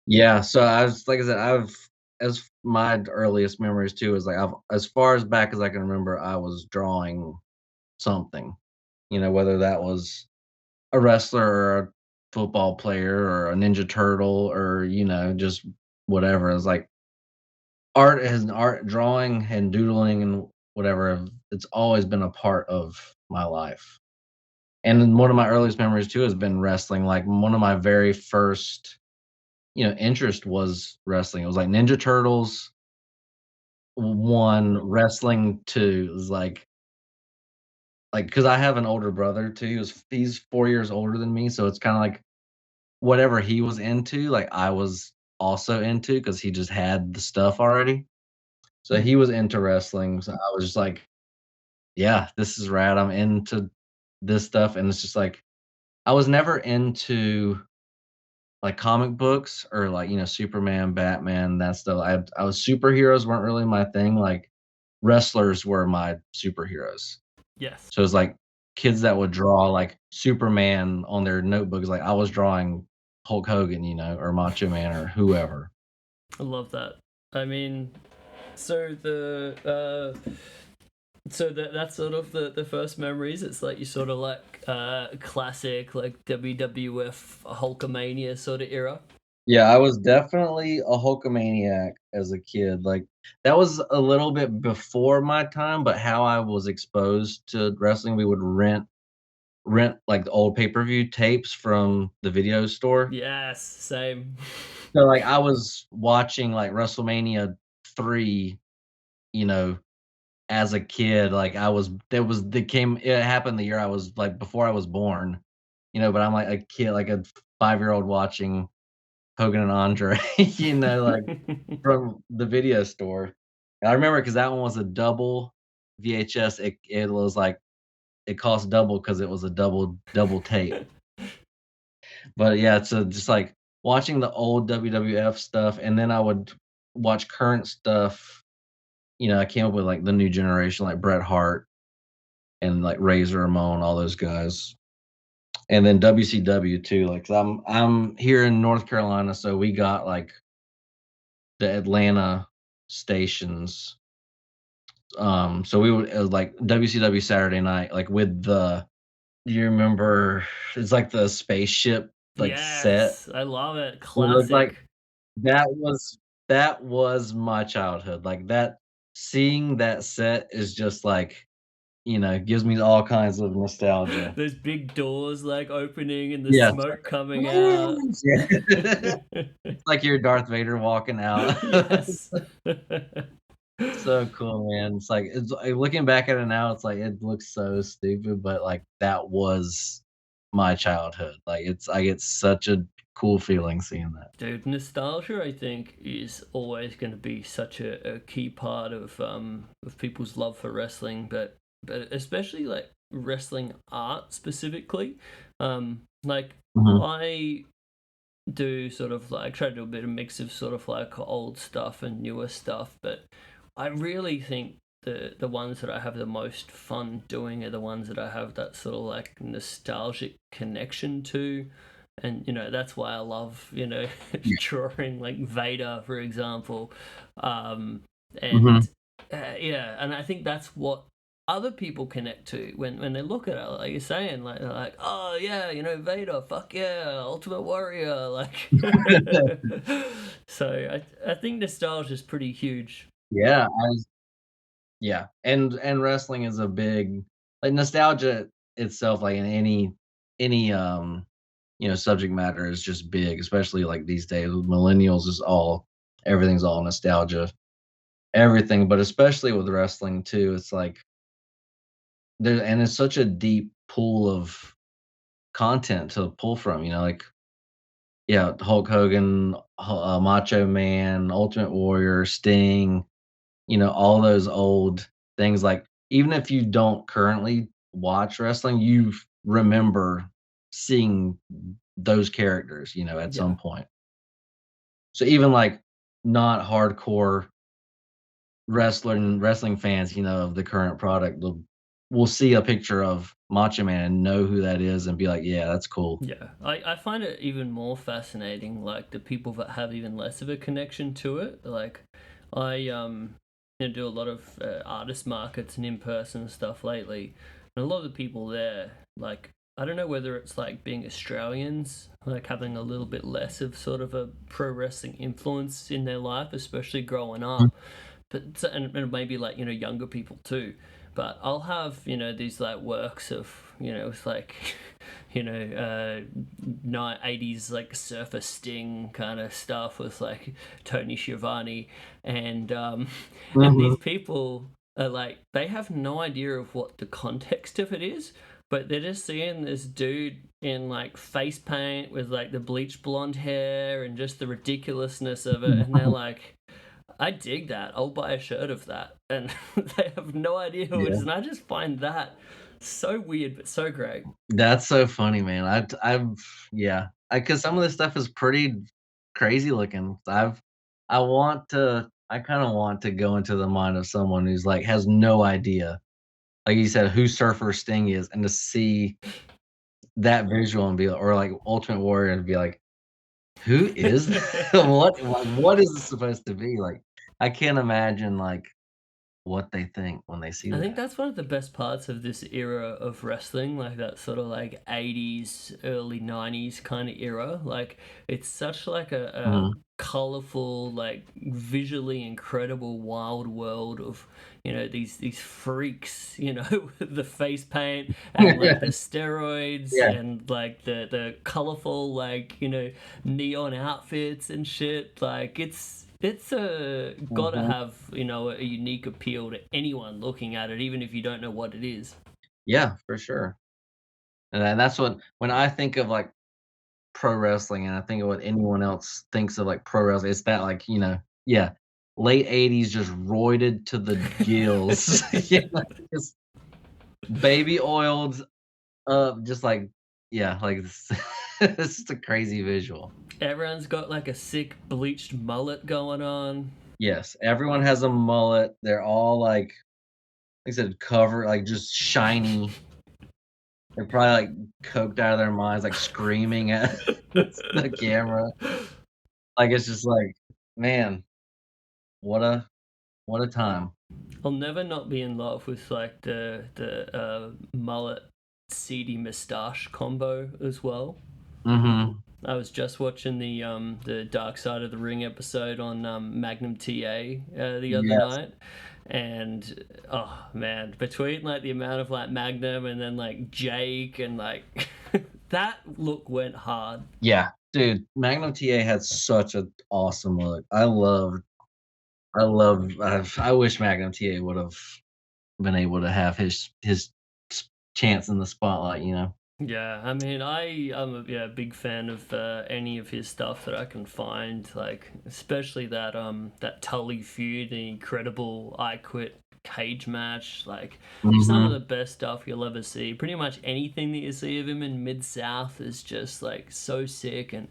Yeah. So I was like I said, I've as my earliest memories too is like I've as far as back as I can remember, I was drawing something. Whether that was a wrestler or a football player or a Ninja Turtle or, just whatever. It's like art, drawing and doodling and whatever. It's always been a part of my life. And then one of my earliest memories too has been wrestling. Like one of my very first, interest was wrestling. It was like Ninja Turtles one, wrestling two. It was like because I have an older brother too. He's 4 years older than me, so it's kind of like whatever he was into, like, I was also into because he just had the stuff already. So he Mm. was into wrestling, so I was just like, "Yeah, this is rad, I'm into this stuff," and it's just like I was never into, like, comic books or, like, Superman, Batman, that stuff. I was superheroes weren't really my thing, like, wrestlers were my superheroes. Yes, So it's like kids that would draw, like, Superman on their notebooks, like, I was drawing Hulk Hogan, or Macho Man or whoever. I love that. I mean, so that's sort of the first memories. It's like you sort of like classic like WWF Hulkamania sort of era. Yeah, I was definitely a Hulkamaniac as a kid, like, that was a little bit before my time, but how I was exposed to wrestling, we would rent, like, the old pay-per-view tapes from the video store. Yes, same. So, like, I was watching, like, WrestleMania 3, you know, as a kid, like, I was there was it came it happened the year I was like, before I was born, but I'm, like, a kid, like, a five-year-old watching Hogan and Andre, like, from the video store. I remember because that one was a double VHS, it was, like it cost double because it was a double tape. But, yeah, so just, like, watching the old WWF stuff, and then I would watch current stuff, I came up with, like, the new generation, like Bret Hart and, like, Razor Ramon, all those guys. And then WCW too, like, 'cause I'm here in North Carolina, so we got, like, the Atlanta stations. So we would it was like WCW Saturday Night, like, with do you remember it's like the spaceship, like, set? Yes, I love it. It looked like Classic. that was that was my childhood, like, seeing that set is just, like, gives me all kinds of nostalgia. Those big doors like opening and the Yes. smoke coming out. Yeah. It's like you're Darth Vader walking out. Yes. So cool, man. Looking back at it now, it's like it looks so stupid, but, like, that was my childhood. Like, I get such a cool feeling seeing that. Dude, nostalgia I think is always going to be such a key part of people's love for wrestling, but especially like wrestling art specifically. Like Mhm. I do sort of like try to do a bit of mix of sort of like old stuff and newer stuff, but I really think the ones that I have the most fun doing are the ones that I have that sort of like nostalgic connection to. And that's why I love Yeah. drawing like Vader, for example. And Mhm. yeah, and I think that's what other people connect to when they look at it, like you're saying, like they're like, oh yeah, Vader, fuck yeah, Ultimate Warrior, like. So I think nostalgia is pretty huge. Yeah, yeah, and wrestling is a big like nostalgia itself, like in any subject matter is just big, especially like these days with millennials is all everything's all nostalgia, everything, but especially with wrestling too. It's like there and it's such a deep pool of content to pull from, like yeah, Hulk Hogan, Macho Man, Ultimate Warrior, Sting, all those old things, like, even if you don't currently watch wrestling, you remember seeing those characters, at Yeah. some point. So even, like, not hardcore wrestling fans, of the current product will see a picture of Macho Man and know who that is and be like, "Yeah, that's cool." Yeah, I find it even more fascinating, like the people that have even less of a connection to it. Like, I do a lot of artist markets and in person stuff lately, and a lot of the people there, like, I don't know whether it's like being Australians, like having a little bit less of sort of a pro wrestling influence in their life, especially growing Mm. up, but and maybe like younger people too. But I'll have these like works of it's like night 80s like Surfer Sting kind of stuff with like Tony Schiavone and these Mhm. people are like they have no idea of what the context of it is, but they're just seeing this dude in like face paint with like the bleach blonde hair and just the ridiculousness of it, and they're like, I dig that. I'll buy a shirt of that. And they have no idea who it is. Yeah. And I just find that so weird, but so great. That's so funny, man. I've yeah, because some of this stuff is pretty crazy looking. I kinda want to go into the mind of someone who's, like, has no idea, like you said, who Surfer Sting is, and to see that visual and be or, like, Ultimate Warrior and be like, "Who is what is this supposed to be?" Like, I can't imagine, like, what they think when they see I think that. that's one of the best parts of this era of wrestling, like that sort of like 80s, early 90s kind of era. Like it's such like a Mhm. colorful, like visually incredible wild world of, these freaks, with the face paint and like the steroids Yeah. and like the colorful like, neon outfits and shit. Like it's gotta Mhm. have a unique appeal to anyone looking at it, even if you don't know what it is. Yeah, for sure. And that's what when I think of, like, pro wrestling and I think of what anyone else thinks of, like, pro wrestling, it's that, like, yeah, late '80s just roided to the gills, just baby oiled up, just like yeah, like, this it's just a crazy visual. Everyone's got like a sick bleached mullet going on. Yes, everyone has a mullet, they're all, like I said, covered, like, just shiny. They're probably, like, coked out of their minds, like, screaming at the camera. Like, it's just like, man, what a what a time. I'll never not be in love with like the mullet seedy moustache combo as well. Mhm. I was just watching the Dark Side of the Ring episode on Magnum TA the other Yes. night, and oh man, between like the amount of like Magnum and then like Jake and like that look went hard. Yeah. Dude, Magnum TA had such an awesome look. I wish Magnum TA would've been able to have his chance in the spotlight. Yeah, I mean, I'm a big fan of any of his stuff that I can find, like especially that Tully feud, the incredible I Quit cage match, like some of the Mhm. best stuff you'll ever see. Pretty much anything that you see of him in Mid South is just like so sick, and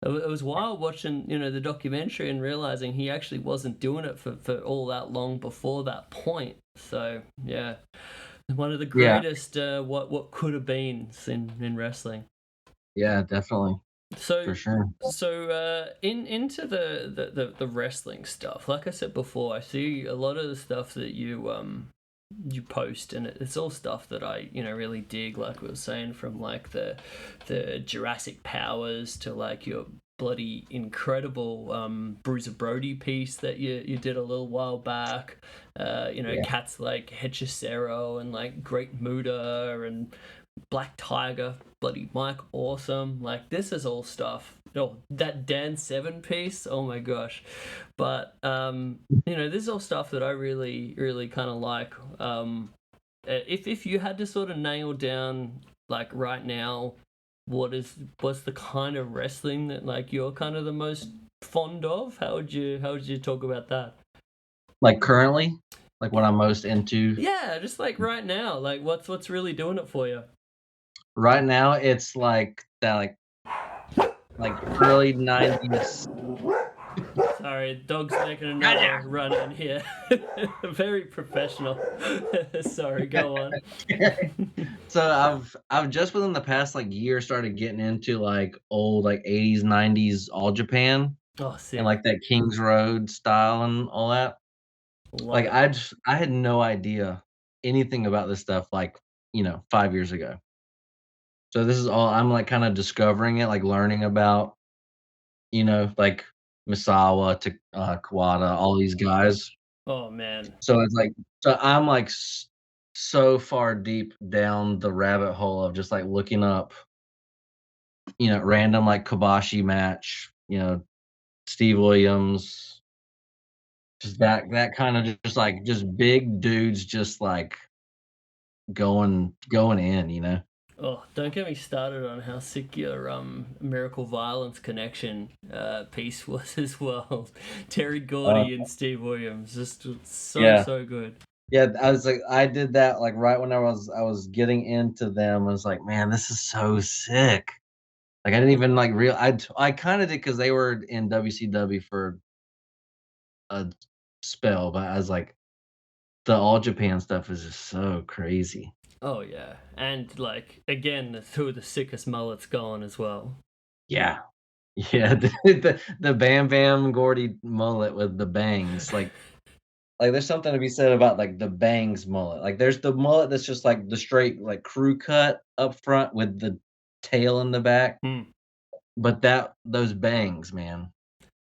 it was wild watching the documentary and realizing he actually wasn't doing it for all that long before that point. So yeah. One of the Yeah. greatest what could have been in wrestling. Yeah, definitely. So For sure. in into the wrestling stuff. Like I said before, I see a lot of the stuff that you you post, and it's all stuff that I really dig. Like we were saying, from like the Jurassic Powers to like your bloody incredible Bruiser Brody piece that you did a little while back. Cats like Hechicero and like Great Muda and Black Tiger, bloody Mike Awesome. Like this is all stuff. Oh, that Dan Seven piece. Oh my gosh. But this is all stuff that I really, really kind of like. If you had to sort of nail down like right now, what's the kind of wrestling that like you're kind of the most fond of? How would you talk about that? Like currently, like what I'm most into. Yeah, just like right now, like what's really doing it for you? Right now, it's like that, like early '90s. Sorry, dog's making another run in here. Very professional. Sorry, go on. So I've just within the past like year started getting into like old like '80s '90s All Japan Oh, sick. and like that Kings Road style and all that. Love it. I had no idea anything about this stuff like 5 years ago. So this is all I'm like kind of discovering it, like learning about like Misawa to Kawada, all these guys. Oh man. So it's like, so I'm like so far deep down the rabbit hole of just like looking up, random like Kobashi match, Steve Williams, just that kind of just like just big dudes just like going in. Oh, don't get me started on how sick your Miracle Violence connection piece was as well. Terry Gordy and Steve Williams, just so good. Yeah, I did that like right when I was getting into them. I was like, man, this is so sick. Like I didn't even like I kind of did because they were in WCW for a spell, but I was like, the All Japan stuff is just so crazy. Oh yeah, and like again, two of the sickest mullets going as well. Yeah, yeah, the Bam Bam Gordy mullet with the bangs, like there's something to be said about like the bangs mullet. Like there's the mullet that's just like the straight like crew cut up front with the tail in the back. But those bangs, man.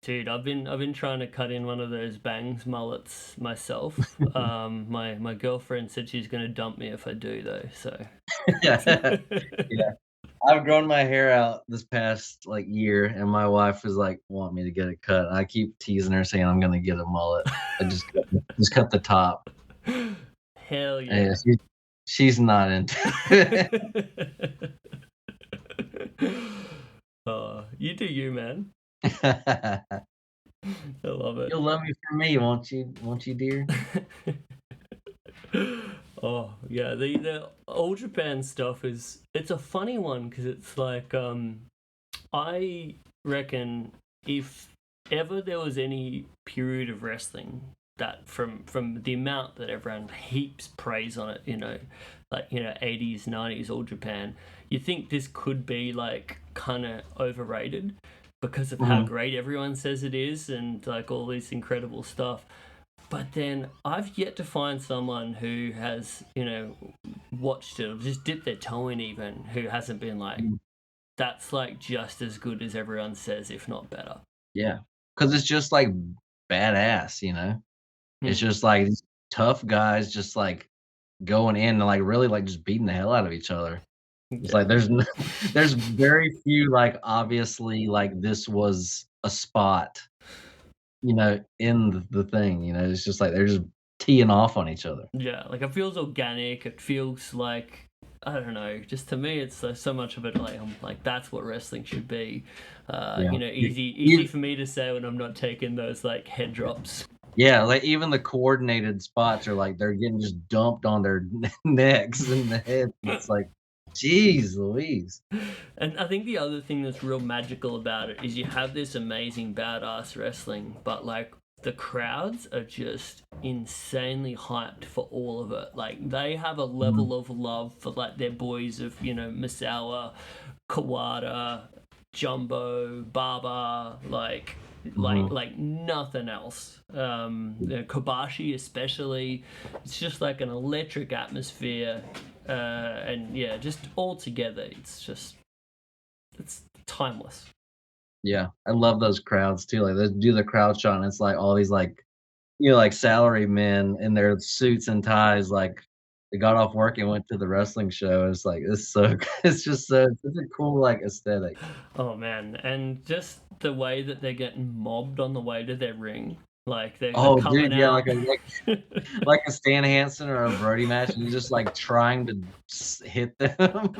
Dude, I've been trying to cut in one of those bangs mullets myself. My girlfriend said she's gonna dump me if I do though. So Yeah. Yeah. I've grown my hair out this past like year, and my wife was like, want me to get it cut. I keep teasing her saying I'm gonna get a mullet. I just cut the top. Hell yeah. Yeah, she's not into it. Oh, you do you, man. I love it. You'll love me for me, won't you? Won't you, dear? Oh yeah, the All Japan stuff it's a funny one because it's like I reckon if ever there was any period of wrestling that from the amount that everyone heaps praise on it, like 80s 90s All Japan, you think this could be like kind of overrated because of how great everyone says it is and like all this incredible stuff. But then I've yet to find someone who has, watched it or just dipped their toe in even, who hasn't been like, that's like just as good as everyone says, if not better. Yeah, because it's just like badass, It's just like these tough guys just like going in and like really like just beating the hell out of each other. It's like there's very few like obviously like this was a spot, in the thing. It's just like they're just teeing off on each other. Yeah, like it feels organic. It feels like, I don't know. Just to me, it's so much of it like I'm like that's what wrestling should be. Easy for me to say when I'm not taking those like head drops. Yeah, like even the coordinated spots are like they're getting just dumped on their necks and the head. It's like, geez Louise. And I think the other thing that's real magical about it is you have this amazing badass wrestling, but like the crowds are just insanely hyped for all of it. Like they have a level of love for like their boys of, Misawa, Kawada, Jumbo, Baba, like Mhm. like nothing else. Kobashi especially, it's just like an electric atmosphere, and yeah, just all together, it's timeless. Yeah, I love those crowds too, like, they do the crowd shot, and it's, like, all these, like, like, salary men in their suits and ties, like, they got off work and went to the wrestling show. It's like, it's so it's just so it's a cool, like, aesthetic. Oh man, and just the way that they're getting mobbed on the way to their ring, like they're Oh, dude, coming yeah, out. like a Stan Hansen or a Brody match, and you're just, like, trying to hit them.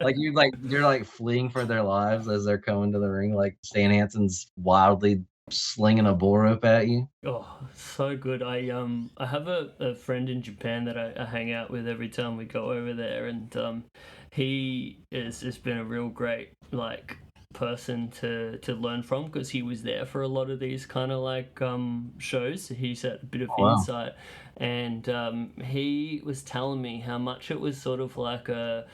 Like, you're, like, fleeing for their lives as they're coming to the ring, like, Stan Hansen's wildly slinging a bull rope at you. Oh, so good. I have a friend in Japan that I hang out with every time we go over there, and he has just been a real great like person to learn from because he was there for a lot of these kind of like shows. So he's had a bit of Oh, wow. insight, and he was telling me how much it was sort of like a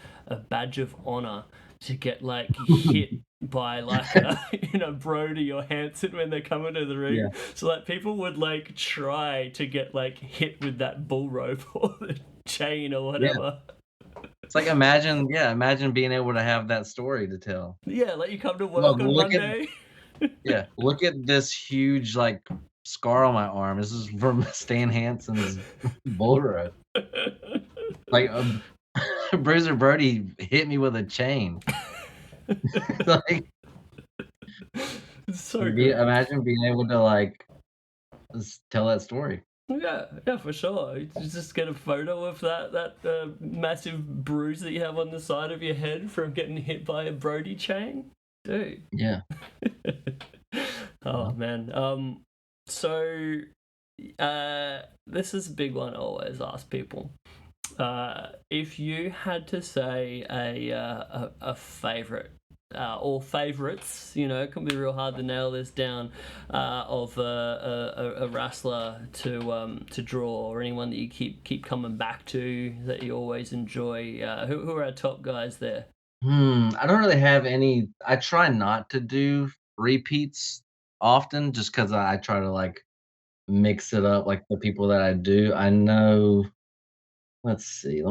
badge of honor to get like hit by like a Brody or Hanson when they come into the Yeah, ring. So like people would like try to get like hit with that bull rope or the chain or yeah. whatever. It's like, imagine being able to have that story to tell. Yeah, like you come to Look work on look at Monday. Yeah, look at this huge, like, scar on my arm. This is from Stan Hansen's bull rope. Like, Bruiser Brody hit me with a chain. Like, It's so good. imagine being able to, like, just tell that story. Yeah, yeah, for sure. You just get a photo of that massive bruise that you have on the side of your head from getting hit by a Brody chain, dude. Yeah. Oh Yeah. man. So this is a big one I always ask people. If you had to say a favorite, or favorites, it can be real hard to nail this down, of a wrestler to draw, or anyone that you keep coming back to that you always enjoy. Who are our top guys there? I don't really have any. I try not to do repeats often just 'cause I try to, like, mix it up, like, the people that I do. I know. Let's see.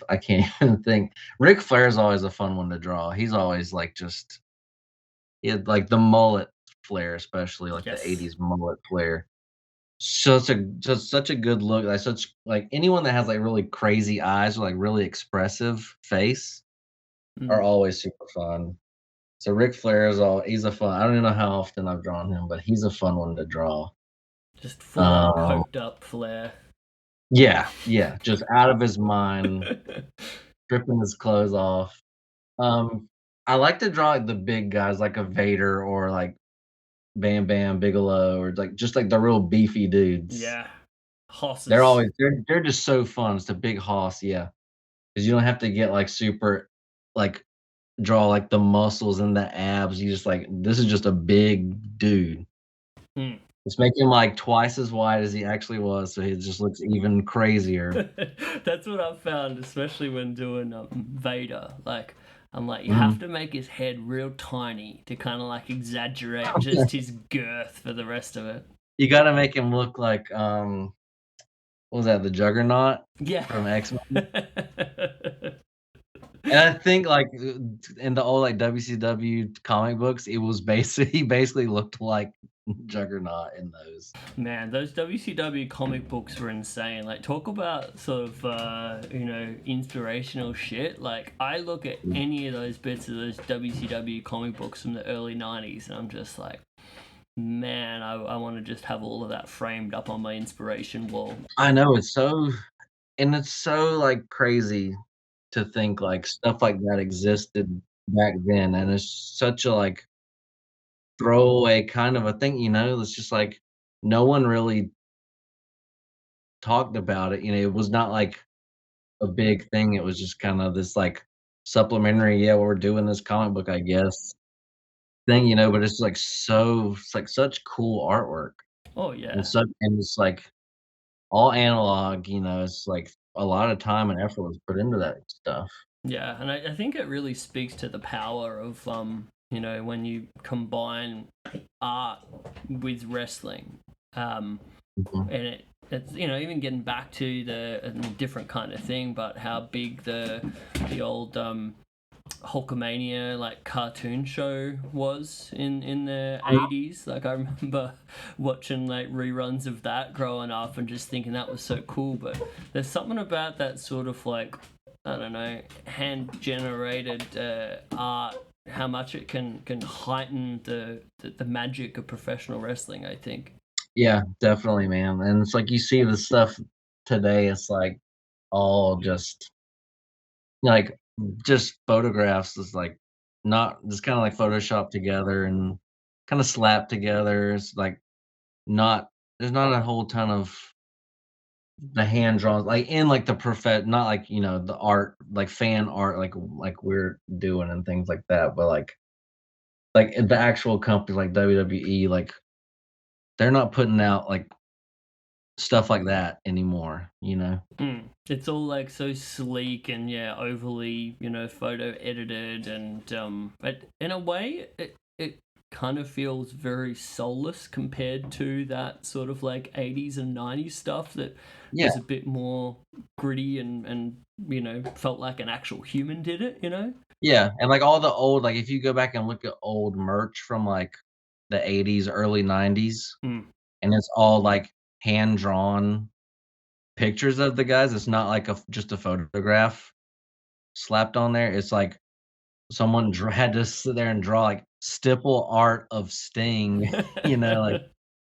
I can't even think. Ric Flair is always a fun one to draw. He's always like just he had like the mullet flair, especially like the Yes. '80s mullet flair. Just such a good look. Like such like anyone that has like really crazy eyes or like really expressive face are Mm. always super fun. So Ric Flair he's a fun. I don't even know how often I've drawn him, but he's a fun one to draw. Just full on Um, coked up flair. yeah, yeah, just out of his mind, stripping his clothes off. Um, I like to draw, like, the big guys like a Vader or, like, Bam Bam Bigelow or, like, just, like, the real beefy dudes. Yeah. Hosses. They're just so fun. It's the big hoss, yeah, because you don't have to get, like, super like, draw, like, the muscles and the abs. You just, like, this is just a big dude. Mm. Just make him, like, twice as wide as he actually was, so he just looks even crazier. That's what I've found, especially when doing Vader. Like, I'm like, you have Mhm. to make his head real tiny to kind of like exaggerate just his girth for the rest of it. You gotta make him look like, what was that, the Juggernaut Yeah. from X-Men? And I think, like, in the old, like, WCW comic books, it was he basically looked like Juggernaut in those. Man, those WCW comic books were insane. Like, talk about sort of, inspirational shit. Like, I look at Mm. any of those bits of those WCW comic books from the early 90s, and I'm just like, man, I want to just have all of that framed up on my inspiration wall. I know, it's so, like, crazy to think, like, stuff like that existed back then, and it's such a, like, throwaway kind of a thing, it's just, like, no one really talked about it, it was not, like, a big thing, it was just kinda this, like, supplementary, "Yeah, we're doing this comic book, I guess." Thing, but it's like such cool artwork Oh, and yeah. it's like all analog, it's like a lot of time and effort was put into that stuff. Yeah, and I think it really speaks to the power of you know, when you combine art with wrestling. Mhm. And it's, you know, even getting back to the different kind of thing, but how big the old Hulkamania like cartoon show was in the 80s. Like, I remember watching like reruns of that growing up and just thinking that was so cool. But there's something about that sort of like, I don't know, hand generated art, how much it can heighten the magic of professional wrestling, I think. Yeah, definitely, man, and it's like you see the stuff today, it's like all like, just photographs is, like, not just kinda, like, photoshopped together and kinda slapped together, it's, like, not there's not a whole ton of the hand drawn like, in, like, the not, like, the art, like, fan art, like we're doing and things like that, but, like, the actual company, like WWE, like, they're not putting out, like, stuff like that anymore, you know? Mm. It's all like so sleek and yeah, overly, you know, photo edited, and but in a way it kind of feels very soulless compared to that sort of like 80s and 90s stuff that Yeah, was a bit more gritty and you know, felt like an actual human did it, you know? yeah, and, like, all the old like, if you go back and look at old merch from, like, the '80s, early '90s, Mm. and it's all, like, hand-drawn pictures of the guys, it's not like just a photograph slapped on there, it's like someone had to sit there and draw, like, stipple art of Sting, like,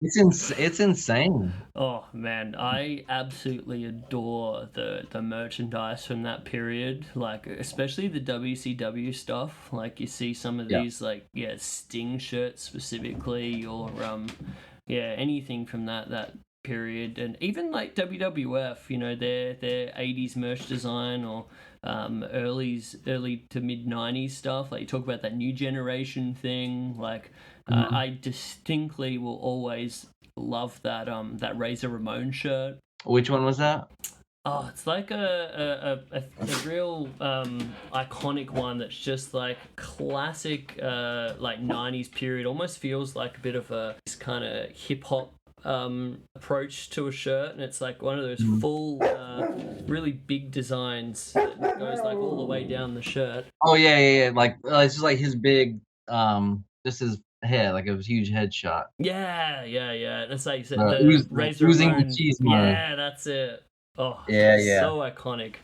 it's insane. Oh man, I absolutely adore the merchandise from that period. Like, especially the WCW stuff. Like, you see some of Yeah. these like, yeah, Sting shirts specifically, or yeah, anything from that period, and even like WWF. You know, their 80s merch design, or early to mid 90s stuff. Like, you talk about that new generation thing. Like, Mhm. I distinctly will always love that Razor Ramon shirt. Which one was that? Oh, it's like a real iconic one that's just like classic like 90s period. Almost feels like a bit of a this kind of hip hop approach to a shirt, and it's like one of those Mhm. full really big designs that goes like all the way down the shirt. Oh, yeah, yeah, yeah, like, it's just like his big, just his head, like a huge headshot. Yeah. And it's like you said, the Ooze Razor oozing Ramon. machismo. Yeah, that's it. Oh, Yeah, yeah. so iconic.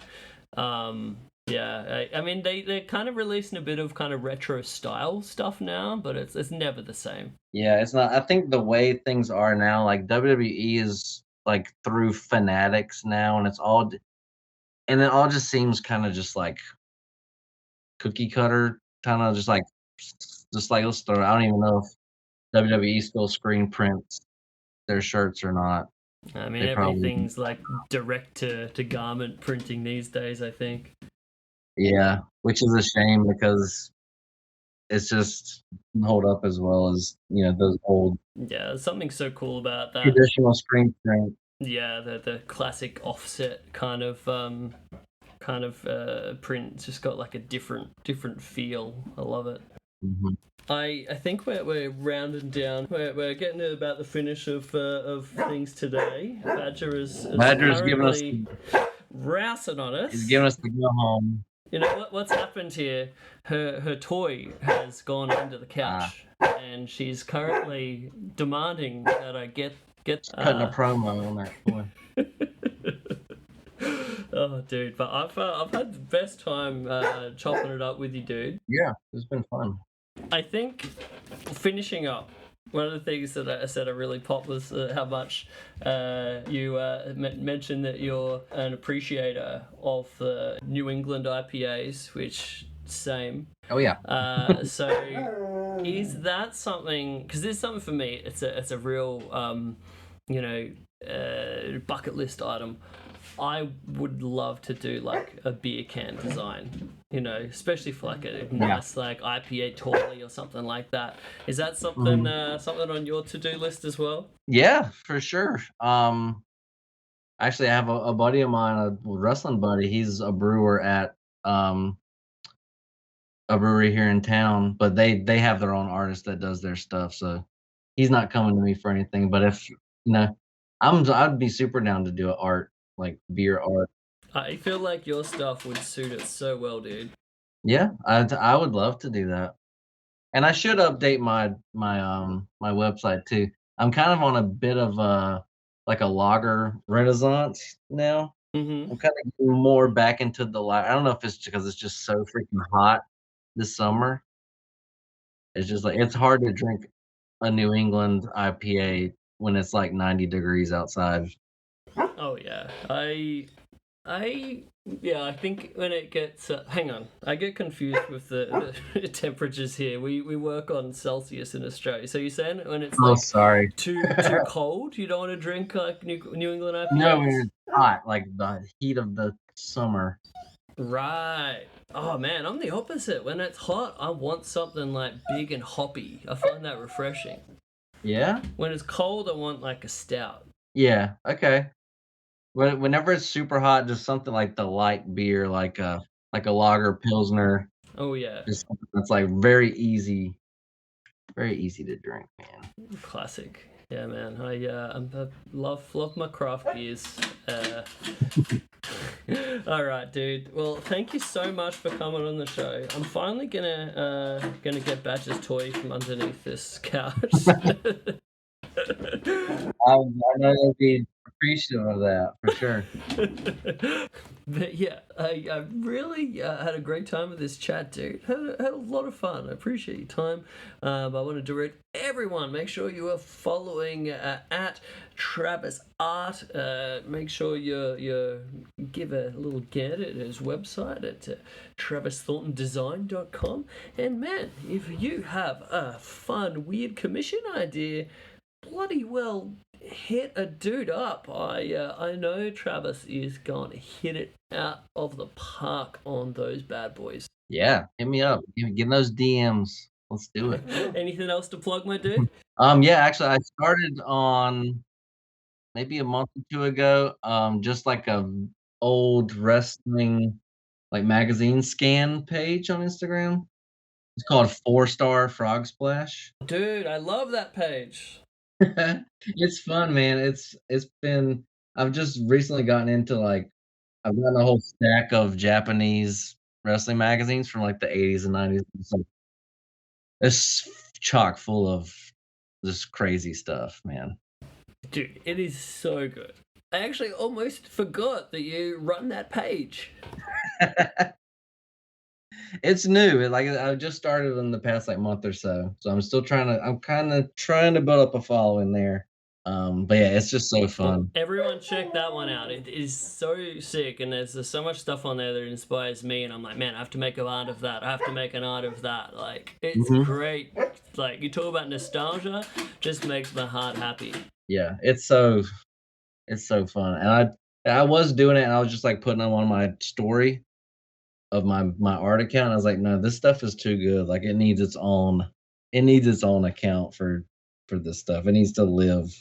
Yeah, I mean they're kind of releasing a bit of kind of retro style stuff now, but it's never the same. Yeah, it's not I think the way things are now, like, WWE is, like, through fanatics now, and it's all d and it all just seems kinda just, like, cookie cutter, kinda just like, let's throw I don't even know if WWE still screen prints their shirts or not. I mean They probably do. everything's like direct to garment printing these days, I think. Yeah, which is a shame because it's just doesn't hold up as well as, those old Yeah, there's something so cool about that. traditional screen print. Yeah, the classic offset kind of print. It's just got like a different feel. I love it. Mhm. I think we're rounding down. We're getting to about the finish of things today. Badger is Badger's giving us currently rousing on he's us. giving us the go home. You know what's happened here? Her toy has gone under the Ah, couch, and she's currently demanding that I get. cutting a promo on that one. Oh, dude! But I've had the best time chopping it up with you, dude. Yeah, it's been fun. I think finishing up, one of the things that I said I really popped was how much you mentioned that you're an appreciator of the New England IPAs, which same. Oh, yeah. So is that something? Because there's something for me. It's a real you know bucket list item. I would love to do like a beer can design, you know, especially for like a Yeah. nice like IPA tawny or something like that. Is that something Mhm. something on your to-do list as well? Yeah, for sure. Actually, I have a buddy of mine, a wrestling buddy, he's a brewer at, a brewery here in town, but they have their own artist that does their stuff, so he's not coming to me for anything. But if I'd be super down to do art, like beer art. I feel like your stuff would suit it so well, dude. Yeah, I would love to do that. And I should update my website too. I'm kind of on a bit of a like a logger renaissance now. Mm-hmm. I'm kind of getting more back into the I don't know if it's because it's just so freaking hot this summer. It's just like it's hard to drink a New England IPA when it's like 90 degrees outside. Oh yeah, I yeah, I think when it gets hang on, I get confused with the temperatures here. We work on Celsius in Australia. So you're saying when it's Oh, like sorry. too cold, you don't want to drink like New England No, IPAs? when it's hot, like the heat of the summer. Right. Oh man, I'm the opposite. When it's hot, I want something like big and hoppy. I find that refreshing. Yeah? When it's cold, I want like a stout. Yeah, okay. Whenever it's super hot, just something like the light beer, like a lager pilsner, Oh yeah, just something that's like very easy to drink, man. classic. Yeah, man. I love my craft beers. Uh, all right, dude. Well, thank you so much for coming on the show. I'm finally gonna get Badger's toy from underneath this couch. I know you'll be appreciative of that for sure. But yeah, I really had a great time with this chat, dude. Had a lot of fun. I appreciate your time. I want to direct everyone. Make sure you are following at Travis Art. Make sure you give a little get at his website at travisthorntondesign.com. And man, if you have a fun, weird commission idea, bloody well hit a dude up. I know Travis is going to hit it out of the park on those bad boys. Yeah, hit me up. Give me those DMs. Let's do it. Anything else to plug, my dude? Yeah, actually, I started on maybe a month or 2 ago, just like a old wrestling, like, magazine scan page on Instagram. It's called 4-Star Frog Splash. Dude, I love that page. It's fun, man. It's been I've just recently gotten into, like I've gotten a whole stack of Japanese wrestling magazines from, like, the '80s and '90s. It's chock full of just crazy stuff, man. Dude, it is so good. I actually almost forgot that you run that page. It's new. I just started in the past, like, month or so. So I'm kinda trying to build up a following there. But yeah, it's just so Well, fun. everyone check that one out. It is so sick, and there's so much stuff on there that inspires me. And I'm like, man, I have to make an art of that. I have to make an art of that. Like, it's Mhm. great. Like, you talk about nostalgia, just makes my heart happy. Yeah, it's so fun. And I was doing it and I was just, like, putting them on my story of my art account. I was like, "No, this stuff is too good. Like, it needs its own account for this stuff. It needs to live.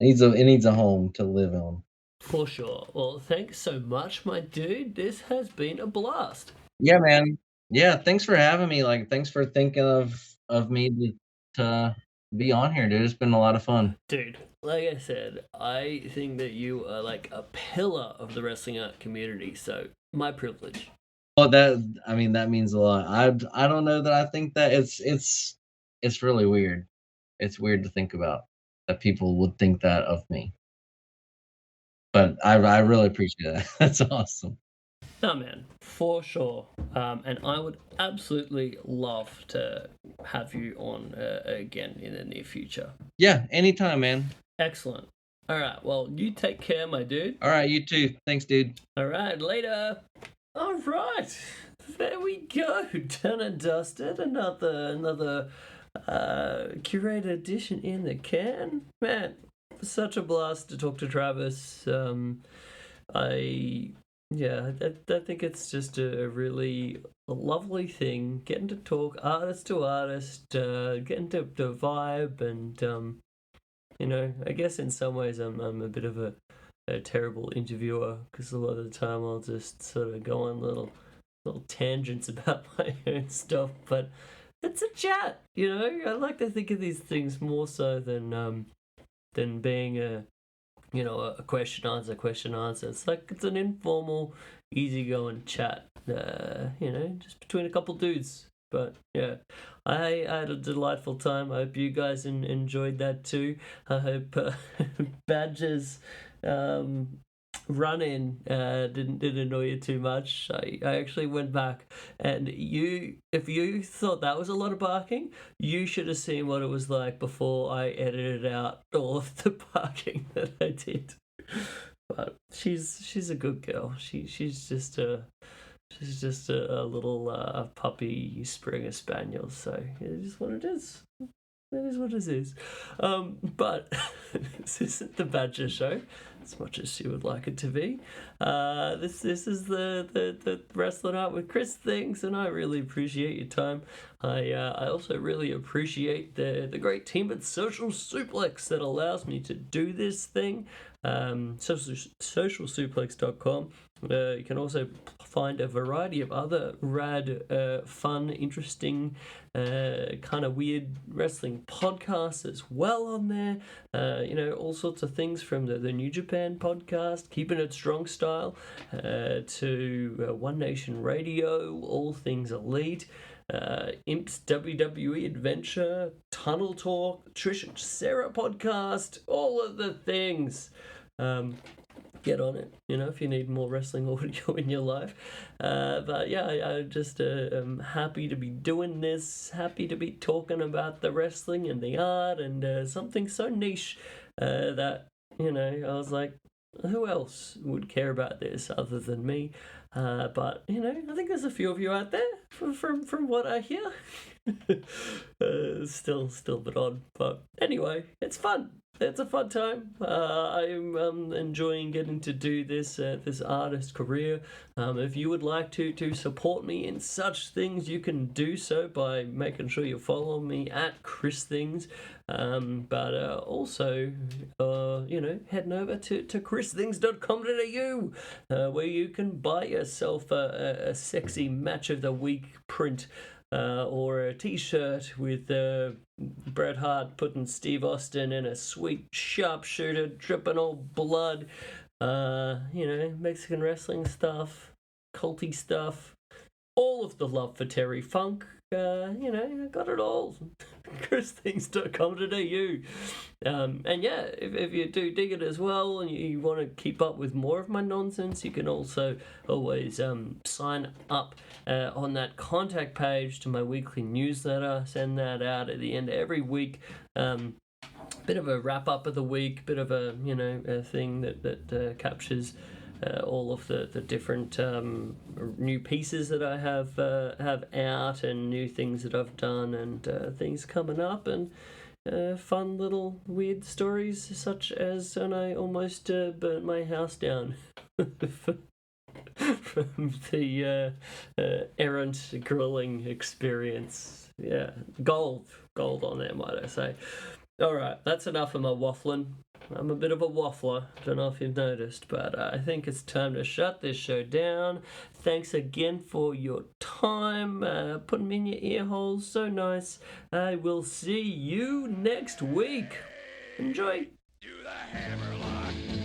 It needs a home to live on." For sure. Well, thanks so much, my dude. This has been a blast. Yeah, man. Yeah, thanks for having me. Like, thanks for thinking of me to be on here, dude. It's been a lot of fun. Dude, like I said, I think that you are like a pillar of the wrestling art community, so my privilege. Oh, I mean, that means a lot. I don't know that I think that it's really weird. It's weird to think about that people would think that of me. But I really appreciate that. That's awesome. No, man, for sure. And I would absolutely love to have you on again in the near future. Yeah, anytime, man. Excellent. All right, well, you take care, my dude. All right, you too. Thanks, dude. All right, later. All right, there we go. Done and dusted. Another curator edition in the can. Man, such a blast to talk to Travis. I yeah, I think it's just a really lovely thing getting to talk artist to artist, getting to vibe, and I guess in some ways I'm a bit of a terrible interviewer because a lot of the time I'll just sort of go on little little tangents about my own stuff, but it's a chat, you know. I like to think of these things more so than being a a question answer. It's like it's an informal, easygoing chat, just between a couple dudes. But yeah, I had a delightful time. I hope you guys enjoyed that too. I hope Badger's run-in didn't annoy you too much. I actually went back, and if you thought that was a lot of barking, you should have seen what it was like before I edited out all of the barking that I did. But she's a good girl. She's just a little puppy Springer Spaniel. So it is what it is. That is what it is. But this isn't the Badger Show, as much as she would like it to be. This is the Wrestling Art with Chris things, and I really appreciate your time. I also really appreciate the great team at Social Suplex that allows me to do this thing. Socialsuplex.com. You can also find a variety of other rad, fun, interesting, kind of weird wrestling podcasts as well on there. All sorts of things from the New Japan podcast, Keeping It Strong Style, to One Nation Radio, All Things Elite, Imp's WWE Adventure, Tunnel Talk, Trish and Sarah podcast, all of the things. Get on it, if you need more wrestling audio in your life. But yeah, I just am happy to be doing this, happy to be talking about the wrestling and the art and something so niche that, I was like, who else would care about this other than me? But, I think there's a few of you out there from what I hear. Still a bit odd, but anyway, it's fun. It's a fun time. I'm enjoying getting to do this artist career. If you would like to support me in such things, you can do so by making sure you follow me at Chris Things. But also, heading over to christhings.com.au, where you can buy yourself a sexy match of the week print. Or a t-shirt with Bret Hart putting Steve Austin in a sweet sharpshooter, dripping all blood, Mexican wrestling stuff, culty stuff, all of the love for Terry Funk. I got it all. christhings.com.au. And yeah, if you do dig it as well and you want to keep up with more of my nonsense, you can also always sign up on that contact page to my weekly newsletter. Send that out at the end of every week. Bit of a wrap up of the week, bit of a thing that captures all of the different new pieces that I have out, and new things that I've done, and things coming up, and fun little weird stories, such as when I almost burnt my house down from the errant grilling experience. Yeah, gold on there, might I say. All right, that's enough of my waffling. I'm a bit of a waffler, don't know if you've noticed, but I think it's time to shut this show down. Thanks again for your time, putting me in your ear holes, so nice. I will see you next week. Enjoy. Do the hammerlock.